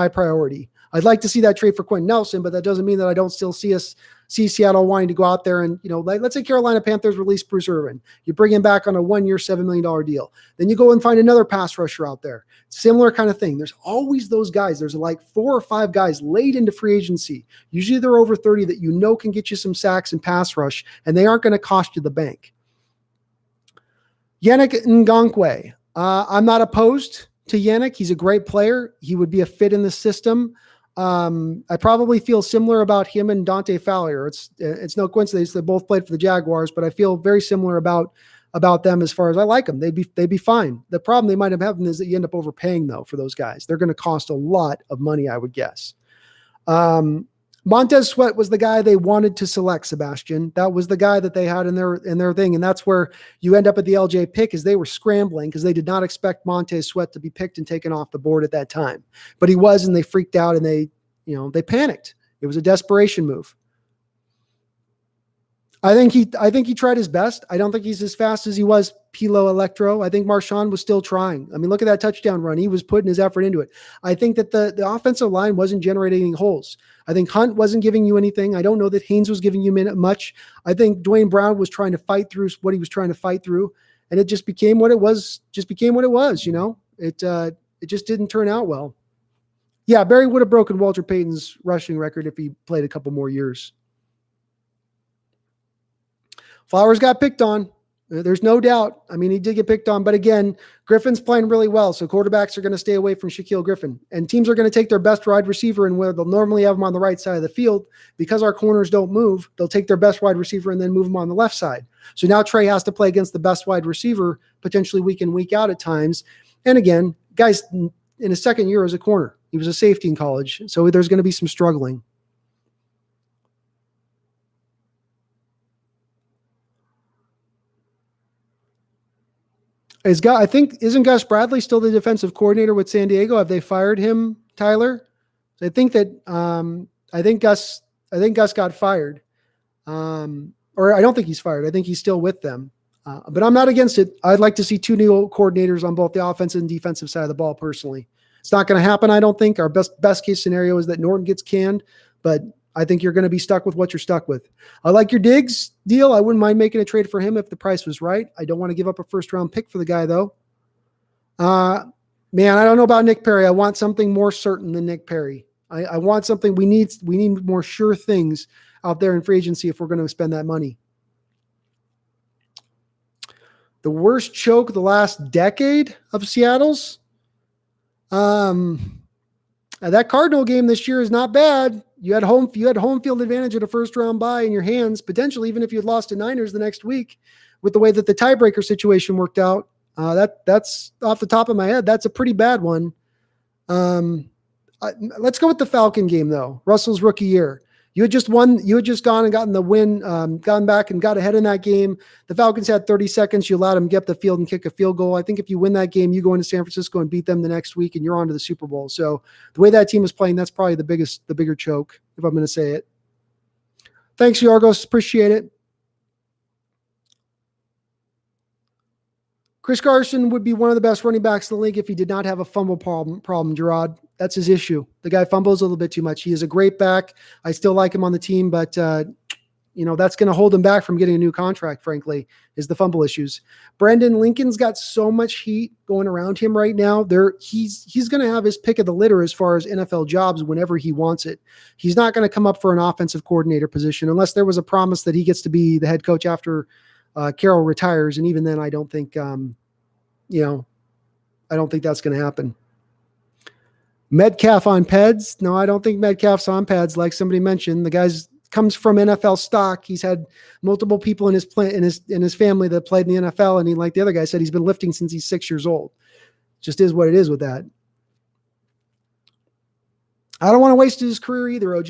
priority. I'd like to see that trade for Quentin Nelson, but that doesn't mean that I don't still see Seattle wanting to go out there and, let's say Carolina Panthers release Bruce Irvin. You bring him back on a 1-year, $7 million deal. Then you go and find another pass rusher out there. Similar kind of thing. There's always those guys. There's like 4 or 5 guys late into free agency. Usually they're over 30 that can get you some sacks and pass rush, and they aren't going to cost you the bank. Yannick Ngakoue. I'm not opposed to Yannick. He's a great player. He would be a fit in the system. I probably feel similar about him and Dante Fowler. It's no coincidence they both played for the Jaguars, but I feel very similar about them as far as I like them. They'd be fine. The problem they might have having is that you end up overpaying though for those guys. They're going to cost a lot of money, I would guess. Montez Sweat was the guy they wanted to select, Sebastian. That was the guy that they had in their thing. And that's where you end up at the LJ pick, is they were scrambling because they did not expect Montez Sweat to be picked and taken off the board at that time. But he was, and they freaked out and they panicked. It was a desperation move. I think he tried his best. I don't think he's as fast as he was Pilo Electro. I think Marshawn was still trying. I mean, look at that touchdown run. He was putting his effort into it. I think that the offensive line wasn't generating holes. I think Hunt wasn't giving you anything. I don't know that Haynes was giving you much. I think Dwayne Brown was trying to fight through what he was trying to fight through, and it just became what it was. It just didn't turn out well. Yeah, Barry would have broken Walter Payton's rushing record if he played a couple more years. Flowers got picked on. There's no doubt. I mean, he did get picked on, but again, Griffin's playing really well. So quarterbacks are going to stay away from Shaquille Griffin, and teams are going to take their best wide receiver and where they'll normally have him on the right side of the field because our corners don't move. They'll take their best wide receiver and then move him on the left side. So now Trey has to play against the best wide receiver potentially week in, week out at times. And again, guys in his second year as a corner, he was a safety in college. So there's going to be some struggling. Isn't Gus Bradley still the defensive coordinator with San Diego? Have they fired him, Tyler? I think Gus got fired. Or I don't think he's fired. I think he's still with them. But I'm not against it. I'd like to see 2 new coordinators on both the offensive and defensive side of the ball personally. It's not going to happen, I don't think. Our best case scenario is that Norton gets canned, but I think you're going to be stuck with what you're stuck with. I like your Diggs deal. I wouldn't mind making a trade for him if the price was right. I don't want to give up a first-round pick for the guy, though. Man, I don't know about Nick Perry. I want something more certain than Nick Perry. I want something. We need more sure things out there in free agency if we're going to spend that money. The worst choke of the last decade of Seattle's. That Cardinal game this year is not bad. You had home field advantage at a first round bye in your hands, potentially, even if you had lost to Niners the next week with the way that the tiebreaker situation worked out. That's off the top of my head. That's a pretty bad one. Let's go with the Falcon game though. Russell's rookie year. You had just won. You had just gone and gotten the win, gone back and got ahead in that game. The Falcons had 30 seconds. You allowed them to get up the field and kick a field goal. I think if you win that game, you go into San Francisco and beat them the next week, and you're on to the Super Bowl. So the way that team is playing, that's probably the bigger choke, if I'm going to say it. Thanks, Yorgos. Appreciate it. Chris Carson would be one of the best running backs in the league if he did not have a fumble problem, Gerard. That's his issue. The guy fumbles a little bit too much. He is a great back. I still like him on the team, but that's going to hold him back from getting a new contract, frankly, is the fumble issues. Brandon Lincoln's got so much heat going around him right now. He's going to have his pick of the litter as far as NFL jobs whenever he wants it. He's not going to come up for an offensive coordinator position unless there was a promise that he gets to be the head coach after Carroll retires. And even then, I don't think, I don't think that's going to happen. Metcalf on Peds. No, I don't think Metcalf's on Peds. Like somebody mentioned, the guy's comes from NFL stock. He's had multiple people in his family that played in the NFL. And he, like the other guy said, he's been lifting since he's 6 years old. Just is what it is with that. I don't want to waste his career either, OG.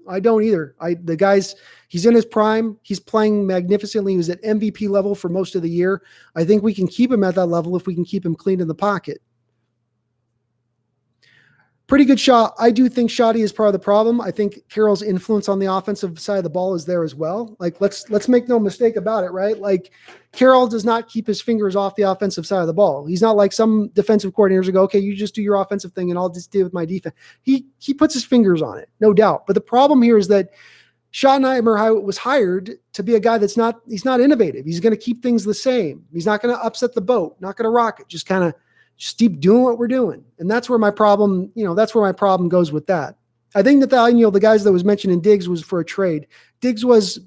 I don't either. He's in his prime. He's playing magnificently. He was at MVP level for most of the year. I think we can keep him at that level if we can keep him clean in the pocket. Pretty good shot. I do think Shoddy is part of the problem. I think Carroll's influence on the offensive side of the ball is there as well. Like, let's make no mistake about it, right? Like, Carroll does not keep his fingers off the offensive side of the ball. He's not like some defensive coordinators who go, okay, you just do your offensive thing and I'll just deal with my defense. He puts his fingers on it, no doubt. But the problem here is that Schottenheimer was hired to be a guy he's not innovative. He's going to keep things the same. He's not going to upset the boat, not going to rock it, just keep doing what we're doing. And that's where my problem goes with that. I think that the guys that was mentioned in Diggs was for a trade. Diggs was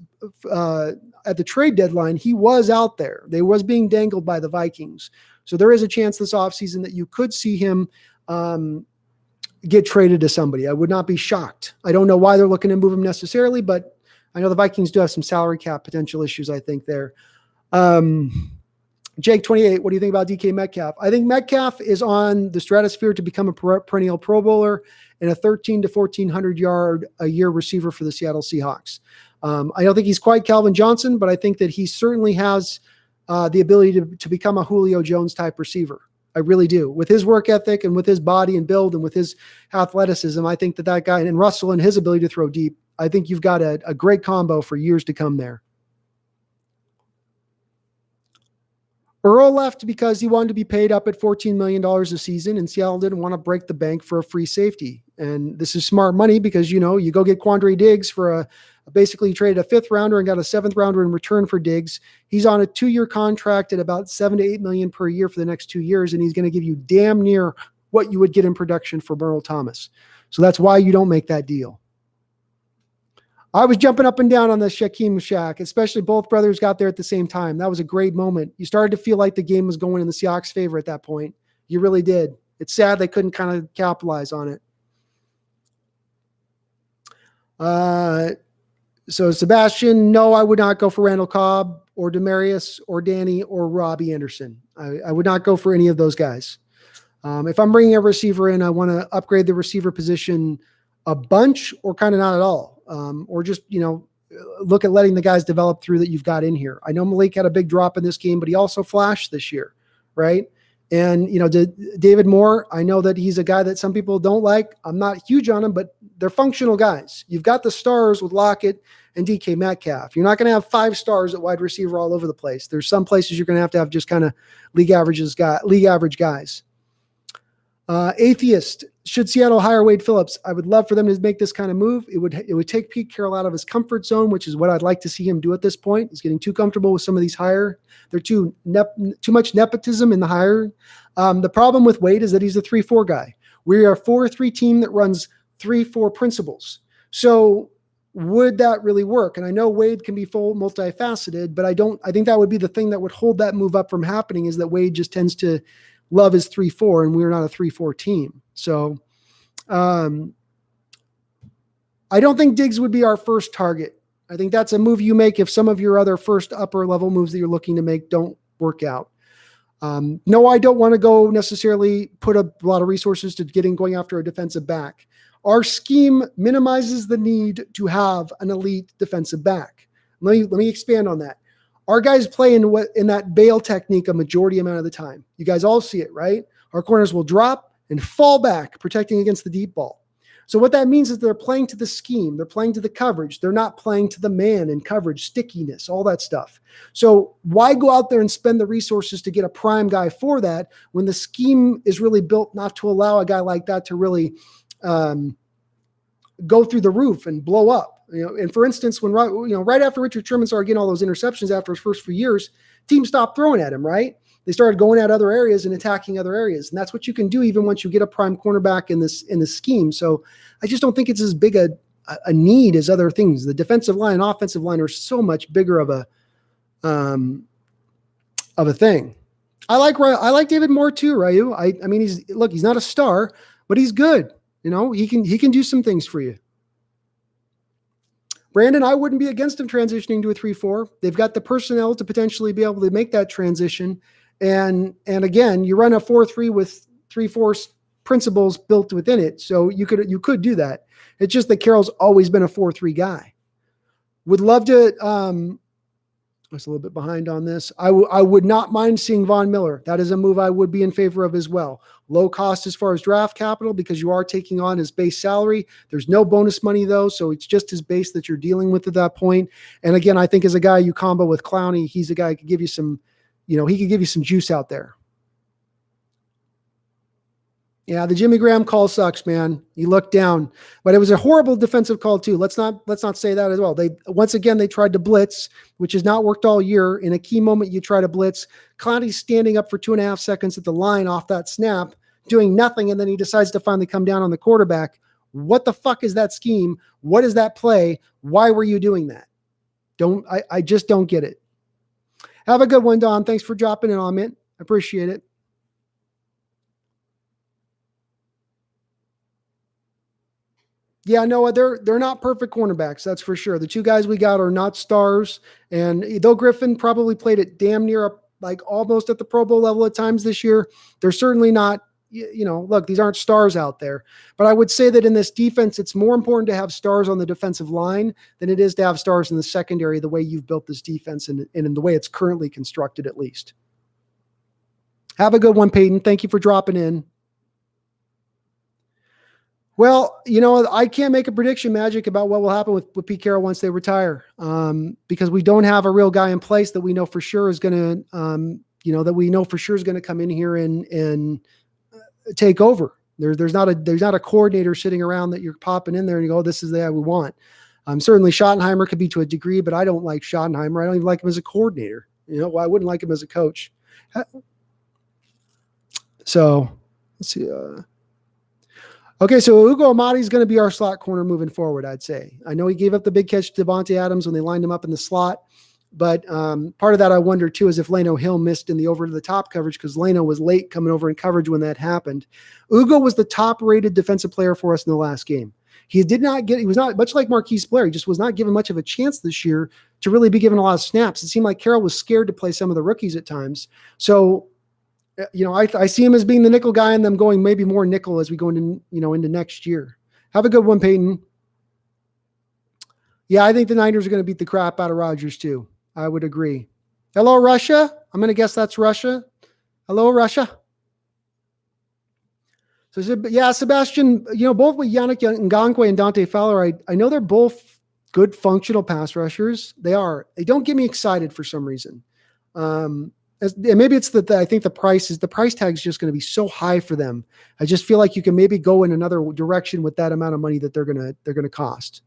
at the trade deadline. He was out there. They was being dangled by the Vikings. So there is a chance this offseason that you could see him get traded to somebody. I would not be shocked. I don't know why they're looking to move him necessarily, but I know the Vikings do have some salary cap potential issues, I think, there. Jake 28, what do you think about DK Metcalf? I think Metcalf is on the stratosphere to become a perennial Pro Bowler and a 1,300 to 1,400 yard a year receiver for the Seattle Seahawks. I don't think he's quite Calvin Johnson, but I think that he certainly has the ability to become a Julio Jones type receiver. I really do. With his work ethic and with his body and build and with his athleticism, I think that guy and Russell and his ability to throw deep, I think you've got a great combo for years to come there. Earl left because he wanted to be paid up at $14 million a season, and Seattle didn't want to break the bank for a free safety. And this is smart money because, you go get Quandre Diggs for basically you traded a 5th rounder and got a 7th rounder in return for Diggs. He's on a 2-year contract at about $7 to $8 million per year for the next 2 years, and he's going to give you damn near what you would get in production for Merle Thomas. So that's why you don't make that deal. I was jumping up and down on the Shaquem Shaq, especially both brothers got there at the same time. That was a great moment. You started to feel like the game was going in the Seahawks' favor at that point. You really did. It's sad they couldn't kind of capitalize on it. So Sebastian, no, I would not go for Randall Cobb or Demarius or Danny or Robbie Anderson. I would not go for any of those guys. If I'm bringing a receiver in, I want to upgrade the receiver position a bunch or kind of not at all. Or just, look at letting the guys develop through that you've got in here. I know Malik had a big drop in this game, but he also flashed this year, right? And, David Moore, I know that he's a guy that some people don't like. I'm not huge on him, but they're functional guys. You've got the stars with Lockett and DK Metcalf. You're not going to have 5 stars at wide receiver all over the place. There's some places you're going to have just kind of league average guys. Atheist, should Seattle hire Wade Phillips? I would love for them to make this kind of move. It would take Pete Carroll out of his comfort zone, which is what I'd like to see him do at this point. He's getting too comfortable with some of these hire. They're too much nepotism in the hire. The problem with Wade is that he's a 3-4 guy. We are a 4-3 team that runs 3-4 principles. So would that really work? And I know Wade can be full multifaceted, but I think that would be the thing that would hold that move up from happening, is that Wade just tends to love his 3-4, and we're not a 3-4 team. So I don't think Diggs would be our first target. I think that's a move you make if some of your other first upper level moves that you're looking to make don't work out. No, I don't want to go necessarily put a lot of resources to going after a defensive back. Our scheme minimizes the need to have an elite defensive back. Let me expand on that. Our guys play in that bail technique a majority amount of the time. You guys all see it, right? Our corners will drop and fall back, protecting against the deep ball. So what that means is they're playing to the scheme. They're playing to the coverage. They're not playing to the man and coverage, stickiness, all that stuff. So why go out there and spend the resources to get a prime guy for that when the scheme is really built not to allow a guy like that to really go through the roof and blow up? And for instance, when right after Richard Sherman started getting all those interceptions after his first few years, teams stopped throwing at him, right? They started going at other areas and attacking other areas. And that's what you can do even once you get a prime cornerback in this scheme. So I just don't think it's as big a need as other things. The defensive line and offensive line are so much bigger of a thing. I like David Moore too, Ryu. I mean, he's not a star, but he's good. He can do some things for you. Brandon, I wouldn't be against him transitioning to a 3-4. They've got the personnel to potentially be able to make that transition. And again, you run a 4-3 with 3-4 principles built within it. So you could do that. It's just that Carroll's always been a 4-3 guy. Would love to, I was a little bit behind on this. I would not mind seeing Von Miller. That is a move I would be in favor of as well. Low cost as far as draft capital because you are taking on his base salary. There's no bonus money though, so it's just his base that you're dealing with at that point. And again, I think as a guy you combo with Clowney, he's a guy who could give you some, he could give you some juice out there. Yeah, the Jimmy Graham call sucks, man. You look down, but it was a horrible defensive call too. Let's not say that as well. They tried to blitz, which has not worked all year. In a key moment, you try to blitz. Clowney's standing up for 2.5 seconds at the line off that snap, doing nothing, and then he decides to finally come down on the quarterback. What the fuck is that scheme? What is that play? Why were you doing that? I just don't get it. Have a good one, Don. Thanks for dropping in on me. I appreciate it. Yeah, no, they're not perfect cornerbacks, that's for sure. The two guys we got are not stars, and though Griffin probably played it damn near almost at the Pro Bowl level at times this year, they're certainly not. Look, these aren't stars out there. But I would say that in this defense, it's more important to have stars on the defensive line than it is to have stars in the secondary. The way you've built this defense and in the way it's currently constructed, at least. Have a good one, Peyton. Thank you for dropping in. Well, I can't make a prediction magic about what will happen with Pete Carroll once they retire, because we don't have a real guy in place that we know for sure is going to, come in here and take over. There's not a coordinator sitting around that you're popping in there and you go, oh, this is the guy we want. Certainly Schottenheimer could be to a degree, but I don't like Schottenheimer. I don't even like him as a coordinator. I wouldn't like him as a coach. So let's see. Okay, so Ugo Amadi is going to be our slot corner moving forward, I'd say. I know he gave up the big catch to Devontae Adams when they lined him up in the slot, but part of that I wonder too is if Leno Hill missed in the over-to-the-top coverage because Leno was late coming over in coverage when that happened. Ugo was the top-rated defensive player for us in the last game. He was not, much like Marquise Blair, he just was not given much of a chance this year to really be given a lot of snaps. It seemed like Carroll was scared to play some of the rookies at times. So, I see him as being the nickel guy and them going maybe more nickel as we go into next year. Have a good one, Peyton. Yeah, I think the Niners are going to beat the crap out of Rodgers too. I would agree. Hello, Russia. I'm going to guess that's Russia. Hello, Russia. So, yeah, Sebastian, both with Yannick Ngakoue and Dante Fowler, I know they're both good functional pass rushers. They are. They don't get me excited for some reason. Maybe it's that I think the price tag is just going to be so high for them. I just feel like you can maybe go in another direction with that amount of money that they're going to cost.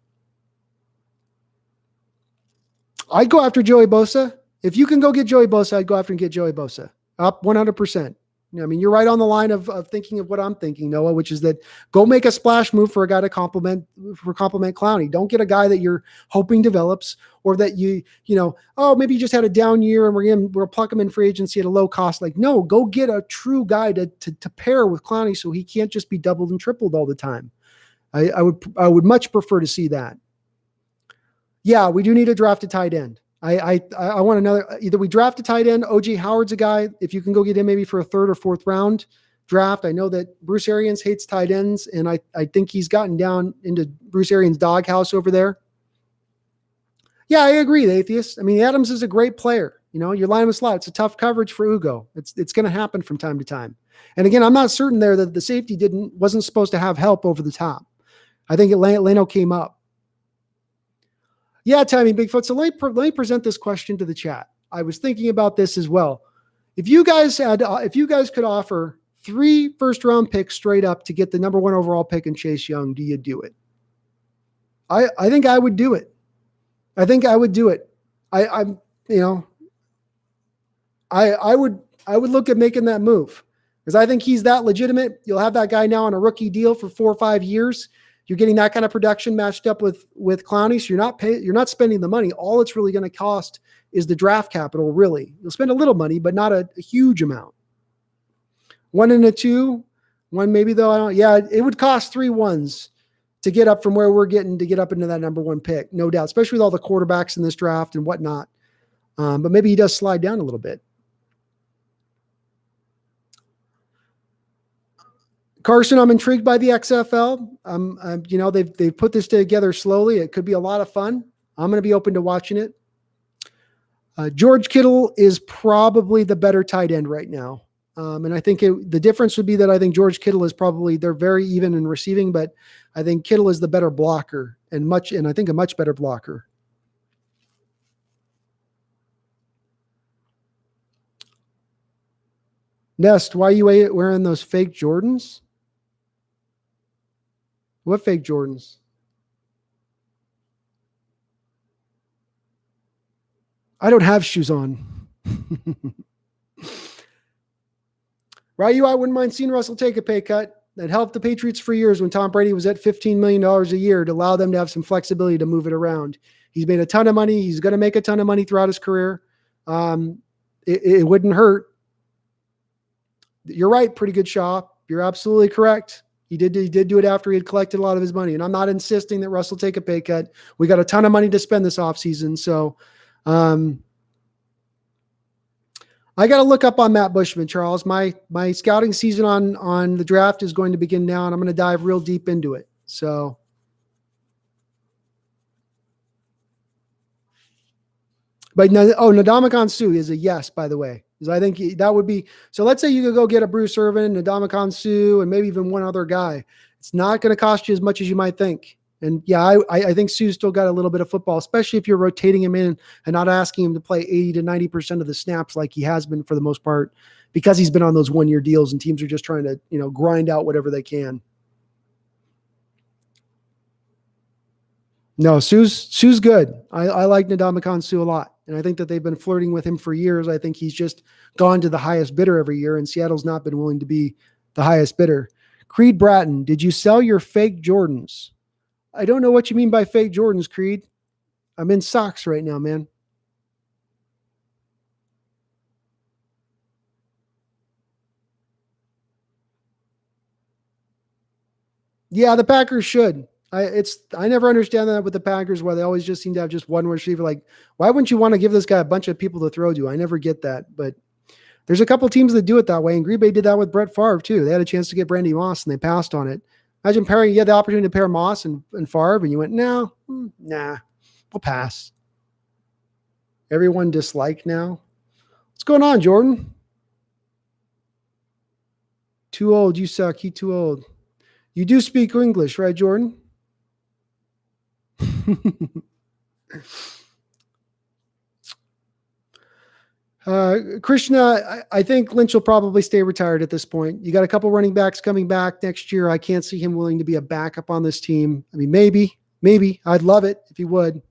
I'd go after Joey Bosa. If you can go get Joey Bosa, I'd go after and get Joey Bosa. Up 100%. You're right on the line of thinking of what I'm thinking, Noah, which is that go make a splash move for a guy to compliment Clowney. Don't get a guy that you're hoping develops or that maybe you just had a down year and we'll pluck him in free agency at a low cost. No, go get a true guy to pair with Clowney so he can't just be doubled and tripled all the time. I would much prefer to see that. Yeah, we do need to draft a tight end. I want another. Either we draft a tight end. OJ Howard's a guy. If you can go get him maybe for a third or fourth round draft. I know that Bruce Arians hates tight ends, and I think he's gotten down into Bruce Arians' doghouse over there. Yeah, I agree, the atheist. I mean, Adams is a great player. You know, you're lining him a slot. It's a tough coverage for Ugo. It's going to happen from time to time. And again, I'm not certain there that the safety wasn't supposed to have help over the top. I think Leno came up. Yeah, Timmy Bigfoot. So let me present this question to the chat. I was thinking about this as well. If you guys could offer 3 first-round picks straight up to get the number 1 overall pick in Chase Young, do you do it? I think I would do it. I think I would do it. I would look at making that move because I think he's that legitimate. You'll have that guy now on a rookie deal for 4 or 5 years. You're getting that kind of production matched up with Clowney. So you're not spending the money. All it's really going to cost is the draft capital. Really, you'll spend a little money, but not a huge amount. 1 and a 2, 1 maybe though. It would cost 3 1s to get up from where we're getting to get up into that number 1 pick, no doubt, especially with all the quarterbacks in this draft and whatnot. But maybe he does slide down a little bit. Carson, I'm intrigued by the XFL. They've put this together slowly. It could be a lot of fun. I'm going to be open to watching it. George Kittle is probably the better tight end right now. And I think the difference would be that I think George Kittle is they're very even in receiving, but I think Kittle is the better blocker and I think a much better blocker. Nest, why are you wearing those fake Jordans? What fake Jordans? I don't have shoes on. Ryu, I wouldn't mind seeing Russell take a pay cut. That helped the Patriots for years when Tom Brady was at $15 million a year to allow them to have some flexibility to move it around. He's made a ton of money. He's going to make a ton of money throughout his career. It wouldn't hurt. You're right, pretty good Shaw. You're absolutely correct. He did do it after he had collected a lot of his money. And I'm not insisting that Russell take a pay cut. We got a ton of money to spend this offseason. So I got to look up on Matt Bushman, Charles. My scouting season on the draft is going to begin now, and I'm going to dive real deep into it. So but Ndamukong Suh is a yes, by the way. Because I think that would be – so let's say you could go get a Bruce Irvin, Ndamukong Suh, and maybe even one other guy. It's not going to cost you as much as you might think. And, yeah, I think Suh's still got a little bit of football, especially if you're rotating him in and not asking him to play 80 to 90% of the snaps like he has been for the most part because he's been on those one-year deals and teams are just trying to, grind out whatever they can. No, Suh's good. I like Ndamukong Suh a lot. And I think that they've been flirting with him for years. I think he's just gone to the highest bidder every year, and Seattle's not been willing to be the highest bidder. Creed Bratton, did you sell your fake Jordans? I don't know what you mean by fake Jordans, Creed. I'm in socks right now, man. Yeah, the Packers should. I never understand that with the Packers why they always just seem to have just one receiver. Like, why wouldn't you want to give this guy a bunch of people to throw to? I never get that. But there's a couple teams that do it that way. And Green Bay did that with Brett Favre too. They had a chance to get Randy Moss and they passed on it. Imagine you had the opportunity to pair Moss and Favre and you went, no, nah, we'll pass. Everyone disliked now. What's going on, Jordan? Too old. You suck. He too old. You do speak English, right, Jordan? Krishna, I think Lynch will probably stay retired at this point. You got a couple running backs coming back next year. I can't see him willing to be a backup on this team. I mean, maybe. I'd love it if he would.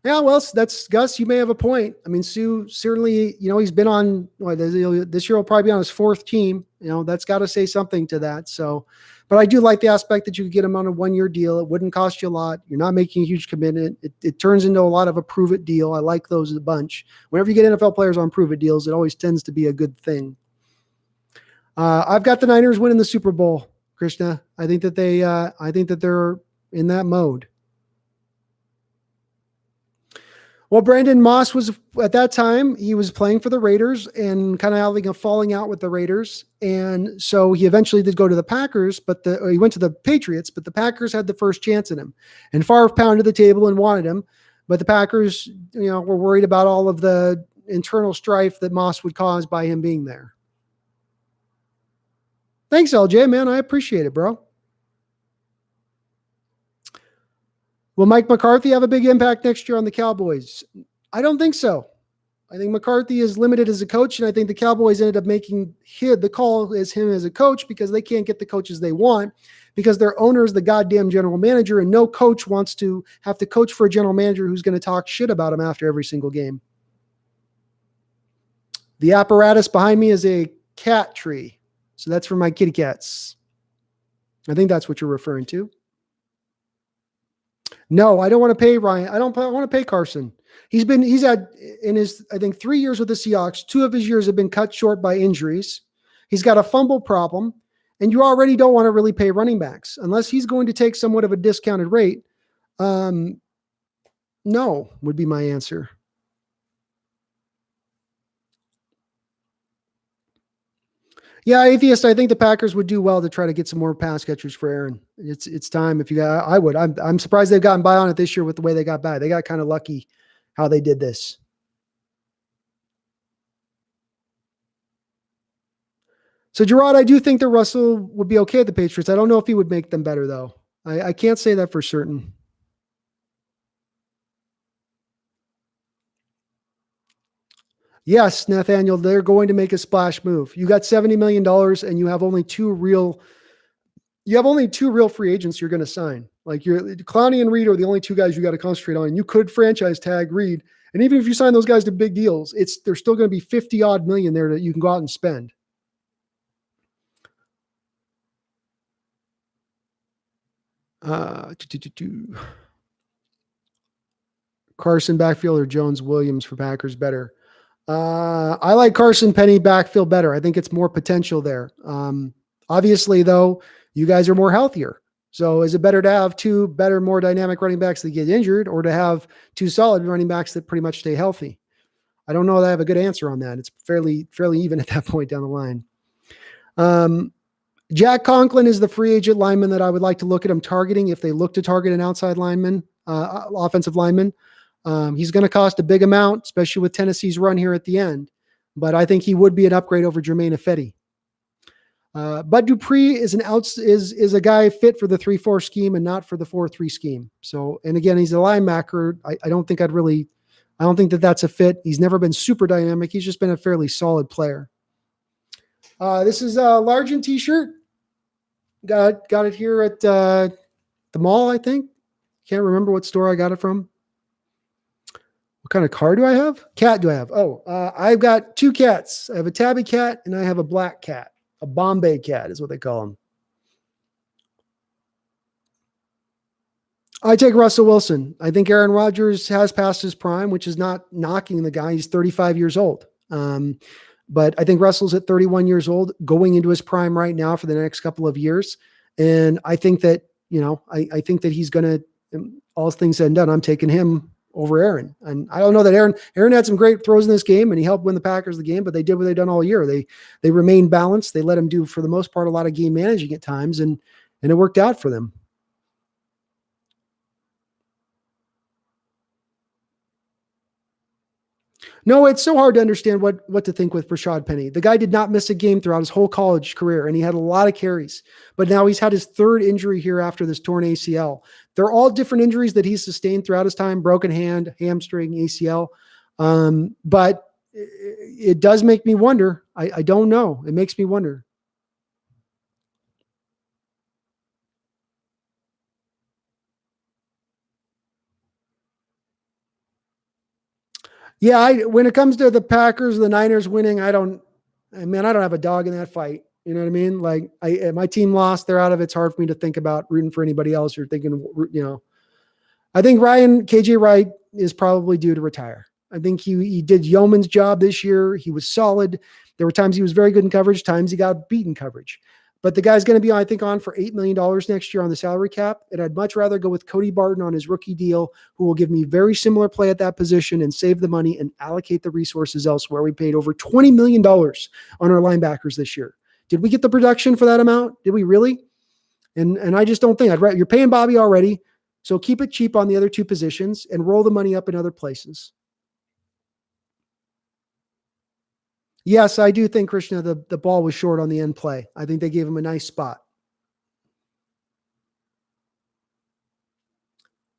Yeah, well, that's Gus. You may have a point. I mean, Suh certainly, he's been on this year. Will probably be on his 4th team. That's got to say something to that. So, but I do like the aspect that you could get him on a 1-year deal. It wouldn't cost you a lot. You're not making a huge commitment. It turns into a lot of a prove it deal. I like those a bunch. Whenever you get NFL players on prove it deals, it always tends to be a good thing. I've got the Niners winning the Super Bowl. Krishna. I think that they're in that mode. Well, Brandon Moss was at that time, he was playing for the Raiders and kind of having a falling out with the Raiders. And so he eventually did go to the Packers, or he went to the Patriots, but the Packers had the first chance at him. And Favre pounded the table and wanted him. But the Packers, were worried about all of the internal strife that Moss would cause by him being there. Thanks, LJ, man. I appreciate it, bro. Will Mike McCarthy have a big impact next year on the Cowboys? I don't think so. I think McCarthy is limited as a coach, and I think the Cowboys ended up making the call as him as a coach because they can't get the coaches they want because their owner is the goddamn general manager, and no coach wants to have to coach for a general manager who's going to talk shit about him after every single game. The apparatus behind me is a cat tree, so that's for my kitty cats. I think that's what you're referring to. No, I don't want to pay Ryan. I don't want to pay Carson. He's had in his, I think, 3 years with the Seahawks, 2 of his years have been cut short by injuries. He's got a fumble problem, and you already don't want to really pay running backs unless he's going to take somewhat of a discounted rate. No, would be my answer. Yeah, Atheist, I think the Packers would do well to try to get some more pass catchers for Aaron. It's time. I would. I'm surprised they've gotten by on it this year with the way they got by. They got kind of lucky how they did this. So Gerard, I do think that Russell would be okay at the Patriots. I don't know if he would make them better though. I can't say that for certain. Yes, Nathaniel, they're going to make a splash move. You got $70 million and you have only two real free agents you're going to sign. Like Clowney and Reed are the only 2 guys you got to concentrate on. And you could franchise tag Reed. And even if you sign those guys to big deals, there's still going to be 50 odd million there that you can go out and spend. Carson backfield or Jones Williams for Packers better. I like Carson Penny backfield better. I think it's more potential there. Obviously, though, you guys are more healthier. So is it better to have 2 better, more dynamic running backs that get injured or to have 2 solid running backs that pretty much stay healthy? I don't know that I have a good answer on that. It's fairly even at that point down the line. Jack Conklin is the free agent lineman that I would like to look at him targeting if they look to target an outside lineman, offensive lineman. He's going to cost a big amount, especially with Tennessee's run here at the end. But I think he would be an upgrade over Jermaine Ifedi. Bud Dupree is a guy fit for the 3-4 scheme and not for the 4-3 scheme. So, and again, he's a linebacker. I don't think that's a fit. He's never been super dynamic. He's just been a fairly solid player. This is a Largent t-shirt. Got it here at the mall, I think. Can't remember what store I got it from. What kind of car do I have? Cat do I have? Oh, I've got 2 cats. I have a tabby cat and I have a black cat. A Bombay cat is what they call them. I take Russell Wilson. I think Aaron Rodgers has passed his prime, which is not knocking the guy. He's 35 years old. But I think Russell's at 31 years old, going into his prime right now for the next couple of years. And I think that, I think that he's going to, all things said and done, I'm taking him over Aaron. And I don't know that Aaron had some great throws in this game and he helped win the Packers the game, but they did what they've done all year. They remained balanced. They let him do, for the most part, a lot of game managing at times, and it worked out for them. No, it's so hard to understand what to think with Rashad Penny. The guy did not miss a game throughout his whole college career, and he had a lot of carries. But now he's had his 3rd injury here after this torn ACL. They're all different injuries that he's sustained throughout his time: broken hand, hamstring, ACL. But it does make me wonder. I don't know. It makes me wonder. Yeah, when it comes to the Packers, the Niners winning, I don't have a dog in that fight. You know what I mean? Like, my team lost, they're out of it. It's hard for me to think about rooting for anybody else or thinking, I think KJ Wright is probably due to retire. I think he did yeoman's job this year. He was solid. There were times he was very good in coverage, times he got beaten coverage. But the guy's going to be, I think, on for $8 million next year on the salary cap. And I'd much rather go with Cody Barton on his rookie deal, who will give me very similar play at that position and save the money and allocate the resources elsewhere. We paid over $20 million on our linebackers this year. Did we get the production for that amount? Did we really? And I just don't think you're paying Bobby already. So keep it cheap on the other two positions and roll the money up in other places. Yes, I do think, Krishna, the ball was short on the end play. I think they gave him a nice spot.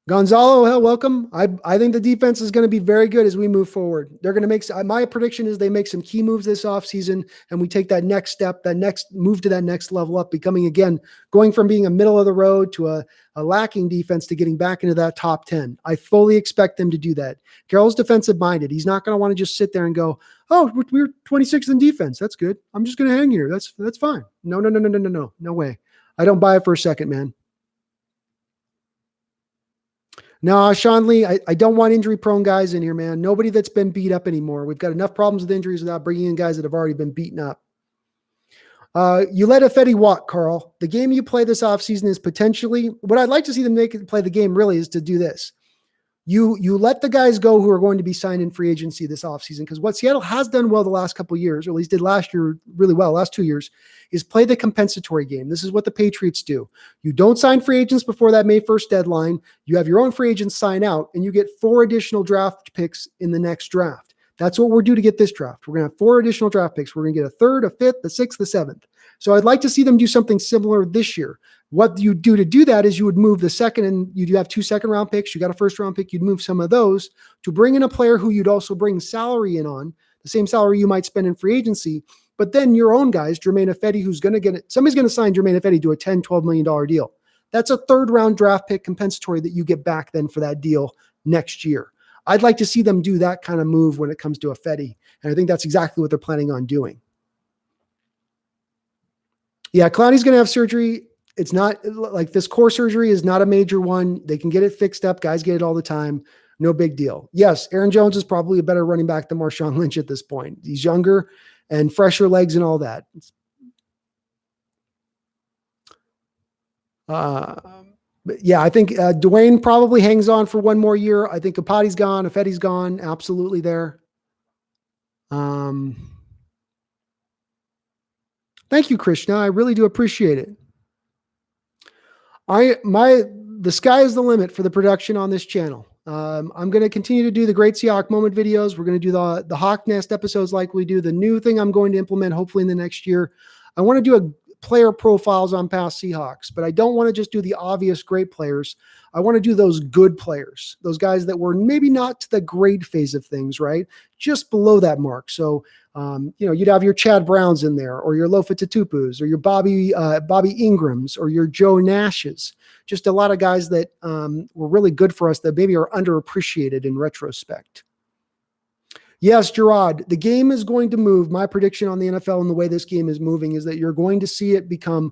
Gonzalo, welcome. I think the defense is going to be very good as we move forward. They're going to make, my prediction is they make some key moves this offseason and we take that next step, that next move to that next level up, going from being a middle of the road to a lacking defense to getting back into that top 10. I fully expect them to do that. Carroll's defensive minded. He's not going to want to just sit there and go, oh, we're 26th in defense. That's good. I'm just going to hang here. That's fine. No way. I don't buy it for a second, man. No, Sean Lee, I don't want injury-prone guys in here, man. Nobody that's been beat up anymore. We've got enough problems with injuries without bringing in guys that have already been beaten up. You let Ifedi walk, Carl. The game you play this offseason is potentially – what I'd like to see them play the game really is to do this. You let the guys go who are going to be signed in free agency this offseason, because what Seattle has done well the last couple of years, or at least did last year really well, last 2 years, is play the compensatory game. This is what the Patriots do. You don't sign free agents before that May 1st deadline. You have your own free agents sign out, and you get 4 additional draft picks in the next draft. That's what we're due to get this draft. We're going to have 4 additional draft picks. We're going to get a 3rd, a 5th, a 6th, a 7th. So I'd like to see them do something similar this year. What you do to do that is you would move the second, and you do have 2 second-round picks. You got a first-round pick. You'd move some of those to bring in a player who you'd also bring salary in on, the same salary you might spend in free agency. But then your own guys, Jermaine Ifedi, who's going to get it. Somebody's going to sign Jermaine Ifedi to a $10, $12 million deal. That's a 3rd-round draft pick compensatory that you get back then for that deal next year. I'd like to see them do that kind of move when it comes to Ifedi, and I think that's exactly what they're planning on doing. Yeah, Clowney's going to have surgery. It's not like this core surgery is not a major one. They can get it fixed up. Guys get it all the time. No big deal. Yes, Aaron Jones is probably a better running back than Marshawn Lynch at this point. He's younger and fresher legs and all that. But yeah, I think Dwayne probably hangs on for 1 more year. I think Kapati's gone. Ifedi's gone. Absolutely there. Thank you, Krishna. I really do appreciate it. The sky is the limit for the production on this channel. I'm going to continue to do the Great Seahawk Moment videos. We're going to do the Hawk Nest episodes like we do. The new thing I'm going to implement hopefully in the next year. I want to do a player profiles on past Seahawks, but I don't want to just do the obvious great players. I want to do those good players, those guys that were maybe not to the great phase of things, right? Just below that mark. So, you'd have your Chad Browns in there, or your Lofa Tatupus, or your Bobby Ingrams, or your Joe Nashes. Just a lot of guys that were really good for us that maybe are underappreciated in retrospect. Yes, Gerard, the game is going to move. My prediction on the NFL and the way this game is moving is that you're going to see it become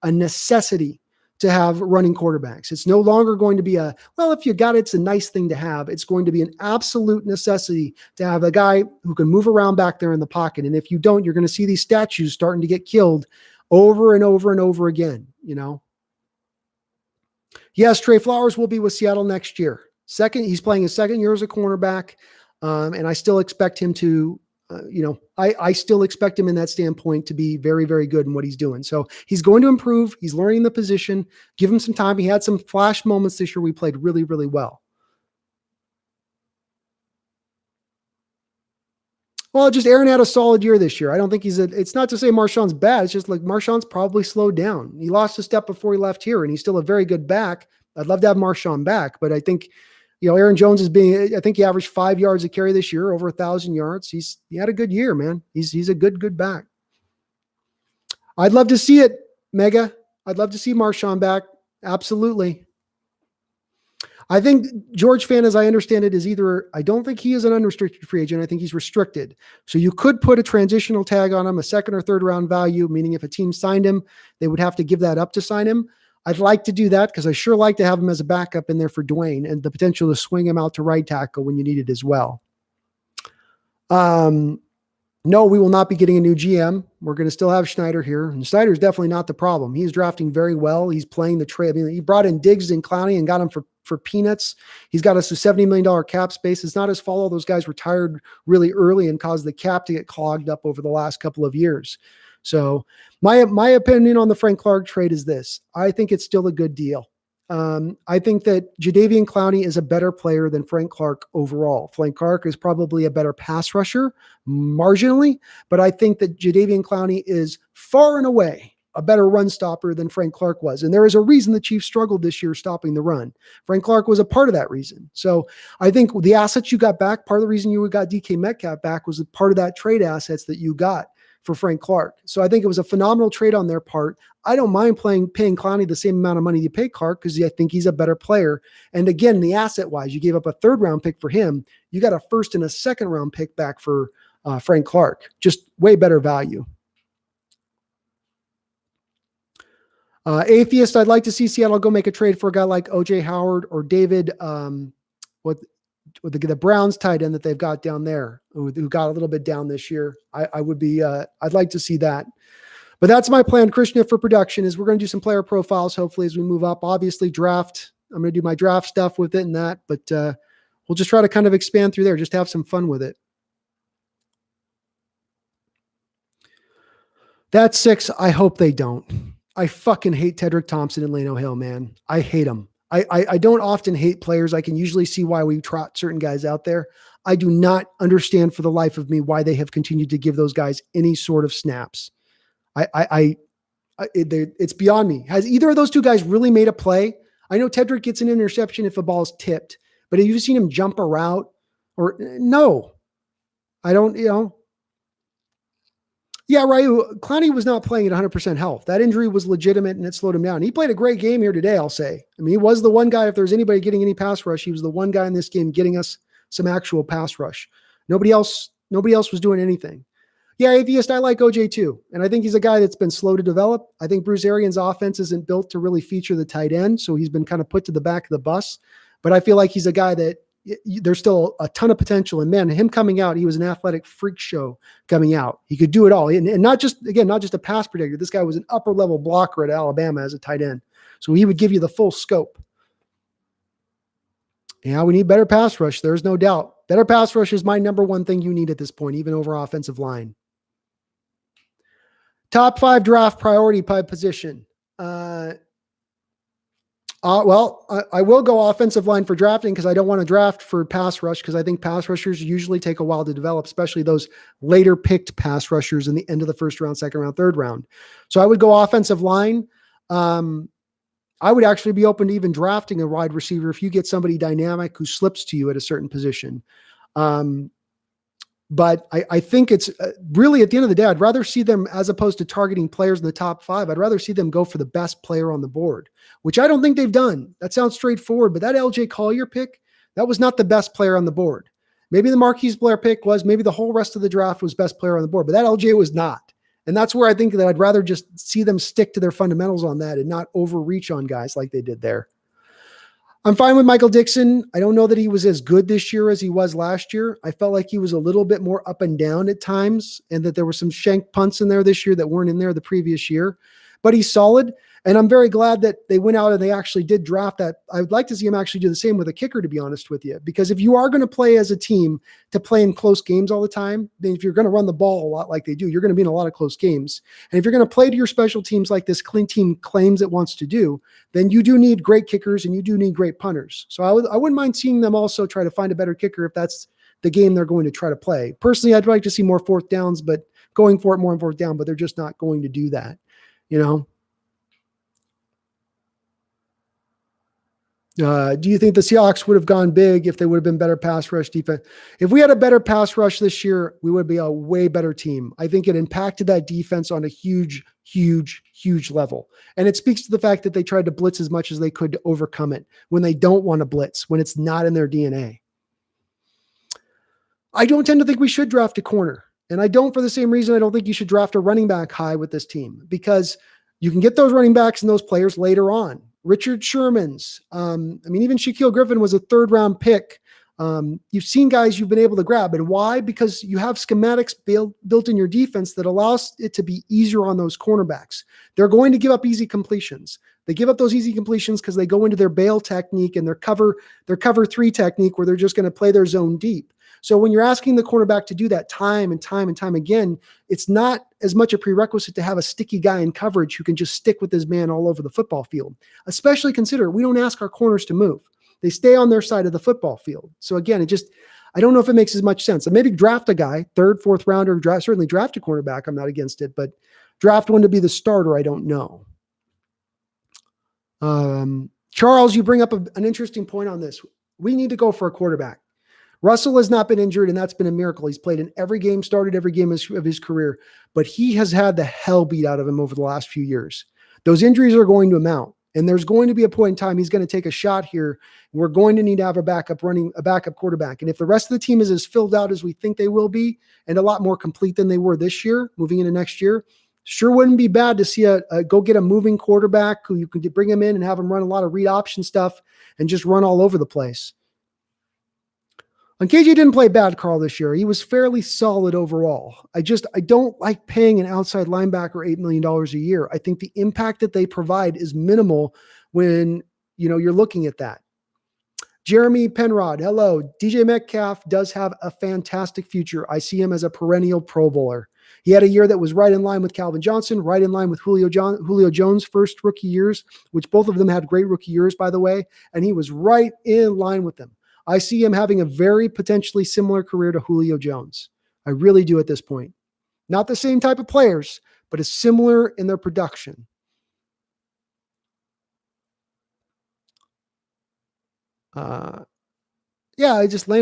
a necessity to have running quarterbacks. It's no longer going to be if you got it, it's a nice thing to have. It's going to be an absolute necessity to have a guy who can move around back there in the pocket. And if you don't, you're going to see these statues starting to get killed over and over and over again, Yes, Trey Flowers will be with Seattle next year. He's playing his 2nd year as a cornerback. And I still expect him to, I still expect him in that standpoint to be very, very good in what he's doing. So he's going to improve. He's learning the position. Give him some time. He had some flash moments this year. We played really, really well. Well, just Aaron had a solid year this year. I don't think it's not to say Marshawn's bad. It's just like Marshawn's probably slowed down. He lost a step before he left here, and he's still a very good back. I'd love to have Marshawn back, but I think Aaron Jones I think he averaged 5 yards a carry this year, over 1,000 yards. He had a good year, man. He's a good back. I'd love to see it, Mega. I'd love to see Marshawn back. Absolutely. I think George Fan, as I understand it, I don't think he is an unrestricted free agent. I think he's restricted. So you could put a transitional tag on him, a 2nd or 3rd round value, meaning if a team signed him, they would have to give that up to sign him. I'd like to do that because I sure like to have him as a backup in there for Dwayne and the potential to swing him out to right tackle when you need it as well. No, we will not be getting a new GM. We're going to still have Schneider here. And Schneider's definitely not the problem. He's drafting very well. He's playing the trade. I mean, he brought in Diggs and Clowney and got him for peanuts. He's got us a $70 million cap space. It's not his fault. All those guys retired really early and caused the cap to get clogged up over the last couple of years. So my opinion on the Frank Clark trade is this. I think it's still a good deal. I think that Jadeveon Clowney is a better player than Frank Clark overall. Frank Clark is probably a better pass rusher marginally, but I think that Jadeveon Clowney is far and away a better run stopper than Frank Clark was. And there is a reason the Chiefs struggled this year stopping the run. Frank Clark was a part of that reason. So I think the assets you got back, part of the reason you got DK Metcalf back was a part of that trade assets that you got for Frank Clark. So I think it was a phenomenal trade on their part. I don't mind paying Clowney the same amount of money you pay Clark because I think he's a better player. And again, the asset wise, you gave up a 3rd round pick for him. You got a 1st and a 2nd round pick back for Frank Clark. Just way better value. Atheist, I'd like to see Seattle go make a trade for a guy like OJ Howard or David, with the Browns tight end that they've got down there, who got a little bit down this year. I would be, I'd like to see that. But that's my plan, Krishna, for production is we're going to do some player profiles, hopefully, as we move up. Obviously, draft. I'm going to do my draft stuff with it and that, but we'll just try to kind of expand through there, just have some fun with it. That's 6. I hope they don't. I fucking hate Tedrick Thompson and Lano Hill, man. I hate them. I don't often hate players. I can usually see why we trot certain guys out there. I do not understand for the life of me why they have continued to give those guys any sort of snaps. It's beyond me. Has either of those two guys really made a play? I know Tedrick gets an interception if a ball is tipped, but have you seen him jump a route? Or no, I don't, Yeah, right. Clowney was not playing at 100% health. That injury was legitimate and it slowed him down. He played a great game here today, I'll say. I mean, he was the one guy, if there's anybody getting any pass rush, he was the one guy in this game getting us some actual pass rush. Nobody else was doing anything. Yeah, Atheist, I like OJ too. And I think he's a guy that's been slow to develop. I think Bruce Arians' offense isn't built to really feature the tight end, so he's been kind of put to the back of the bus. But I feel like he's a guy that there's still a ton of potential. And man, him coming out, he was an athletic freak show coming out. He could do it all. And not just a pass protector. This guy was an upper level blocker at Alabama as a tight end. So he would give you the full scope. Yeah, we need better pass rush. There's no doubt. Better pass rush is my number one thing you need at this point, even over offensive line. Top 5 draft priority by position. Well, I will go offensive line for drafting because I don't want to draft for pass rush because I think pass rushers usually take a while to develop, especially those later picked pass rushers in the end of the 1st round, 2nd round, 3rd round. So I would go offensive line. I would actually be open to even drafting a wide receiver if you get somebody dynamic who slips to you at a certain position. But I think it's really at the end of the day, I'd rather see them, as opposed to targeting players in the top 5, I'd rather see them go for the best player on the board, which I don't think they've done. That sounds straightforward, but that LJ Collier pick, that was not the best player on the board. Maybe the Marquise Blair pick was, maybe the whole rest of the draft was best player on the board, but that LJ was not. And that's where I think that I'd rather just see them stick to their fundamentals on that and not overreach on guys like they did there. I'm fine with Michael Dixon. I don't know that he was as good this year as he was last year. I felt like he was a little bit more up and down at times and that there were some shank punts in there this year that weren't in there the previous year. But he's solid. And I'm very glad that they went out and they actually did draft that. I would like to see him actually do the same with a kicker, to be honest with you. Because if you are going to play as a team to play in close games all the time, then if you're going to run the ball a lot like they do, you're going to be in a lot of close games. And if you're going to play to your special teams like this clean team claims it wants to do, then you do need great kickers and you do need great punters. So I wouldn't mind seeing them also try to find a better kicker if that's the game they're going to try to play. Personally, I'd like to see more 4th downs, but going for it more on 4th down, but they're just not going to do that, you know? Do you think the Seahawks would have gone big if they would have been better pass rush defense? If we had a better pass rush this year, we would be a way better team. I think it impacted that defense on a huge, huge, huge level. And it speaks to the fact that they tried to blitz as much as they could to overcome it when they don't want to blitz, when it's not in their DNA. I don't tend to think we should draft a corner. And I don't, for the same reason, I don't think you should draft a running back high with this team, because you can get those running backs and those players later on. Richard Sherman's, even Shaquille Griffin was a 3rd round pick You've seen guys you've been able to grab. And why? Because you have schematics built in your defense that allows it to be easier on those cornerbacks. They're going to give up easy completions. They give up those easy completions because they go into their bail technique and their cover 3 technique where they're just going to play their zone deep. So when you're asking the cornerback to do that time and time and time again, it's not as much a prerequisite to have a sticky guy in coverage who can just stick with his man all over the football field. Especially consider we don't ask our corners to move. They stay on their side of the football field. So again, I don't know if it makes as much sense. And maybe draft a guy, 3rd, 4th rounder, certainly draft a cornerback. I'm not against it, but draft one to be the starter. I don't know. Charles, you bring up an interesting point on this. We need to go for a quarterback. Russell has not been injured, and that's been a miracle. He's played in every game, started every game of his career, but he has had the hell beat out of him over the last few years. Those injuries are going to amount, and there's going to be a point in time he's going to take a shot here. We're going to need to have a backup quarterback. And if the rest of the team is as filled out as we think they will be, and a lot more complete than they were this year, moving into next year, sure wouldn't be bad to see go get a moving quarterback who you could bring him in and have him run a lot of read option stuff and just run all over the place. And KJ didn't play bad, Carl, this year. He was fairly solid overall. I don't like paying an outside linebacker $8 million a year. I think the impact that they provide is minimal when you're looking at that. Jeremy Penrod, hello. DJ Metcalf does have a fantastic future. I see him as a perennial Pro Bowler. He had a year that was right in line with Calvin Johnson, right in line with Julio Jones' first rookie years, which both of them had great rookie years, by the way, and he was right in line with them. I see him having a very potentially similar career to Julio Jones. I really do at this point. Not the same type of players, but is similar in their production. Leno,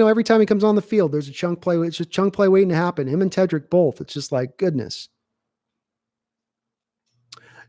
every time he comes on the field, there's a chunk play. It's just chunk play waiting to happen. Him and Tedrick both. It's just like, goodness.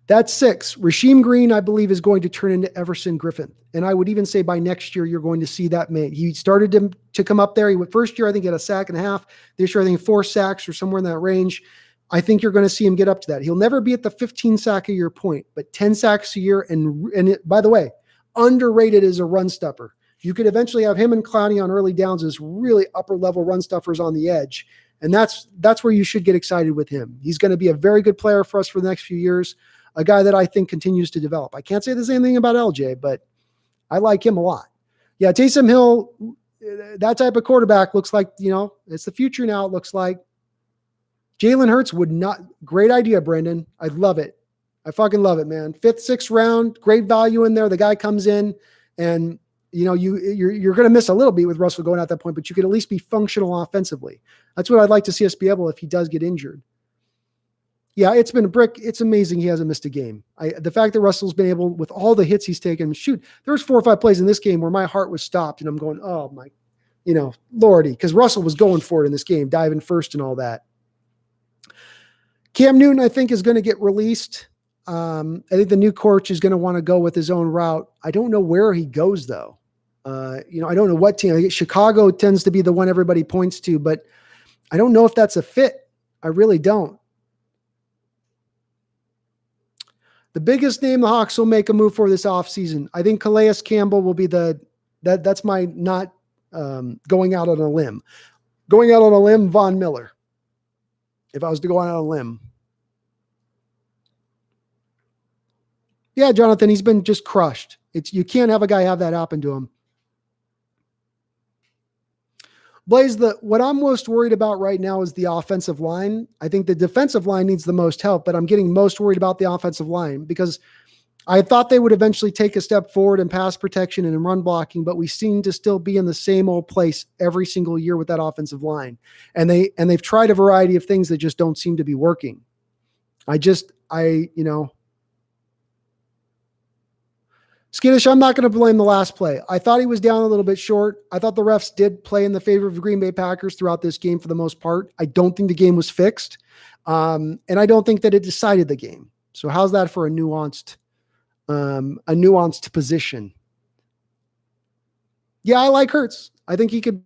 That's 6. Rasheem Green, I believe, is going to turn into Everson Griffin. And I would even say by next year, you're going to see that made. He started to come up there. He went first year, I think, he had a sack and a half. This year, I think 4 sacks or somewhere in that range. I think you're going to see him get up to that. He'll never be at the 15 sack a year point, but 10 sacks a year. And by the way, underrated as a run stuffer. You could eventually have him and Clowney on early downs as really upper level run stuffers on the edge. And that's where you should get excited with him. He's going to be a very good player for us for the next few years. A guy that I think continues to develop. I can't say the same thing about LJ, but I like him a lot. Yeah, Taysom Hill, that type of quarterback looks like, it's the future now, it looks like. Jalen Hurts would not, great idea, Brendan. I love it. I fucking love it, man. 5th, 6th round, great value in there. The guy comes in and, you're going to miss a little bit with Russell going at that point, but you could at least be functional offensively. That's what I'd like to see us be able if he does get injured. Yeah, it's been a brick. It's amazing he hasn't missed a game. The fact that Russell's been able, with all the hits he's taken, there was 4 or 5 plays in this game where my heart was stopped and I'm going, oh my, Lordy, because Russell was going for it in this game, diving first and all that. Cam Newton, I think, is going to get released. I think the new coach is going to want to go with his own route. I don't know where he goes, though. I don't know what team. I think Chicago tends to be the one everybody points to, but I don't know if that's a fit. I really don't. The biggest name the Hawks will make a move for this offseason. I think Calais Campbell will be that's my not going out on a limb. Going out on a limb, Von Miller. If I was to go out on a limb. Yeah, Jonathan, he's been just crushed. You can't have a guy have that happen to him. Blaze, what I'm most worried about right now is the offensive line. I think the defensive line needs the most help, but I'm getting most worried about the offensive line because I thought they would eventually take a step forward in pass protection and in run blocking, but we seem to still be in the same old place every single year with that offensive line. And they've tried a variety of things that just don't seem to be working. Skittish, I'm not going to blame the last play. I thought he was down a little bit short. I thought the refs did play in the favor of the Green Bay Packers throughout this game for the most part. I don't think the game was fixed. And I don't think that it decided the game. So how's that for a nuanced position? Yeah, I like Hurts. I think he could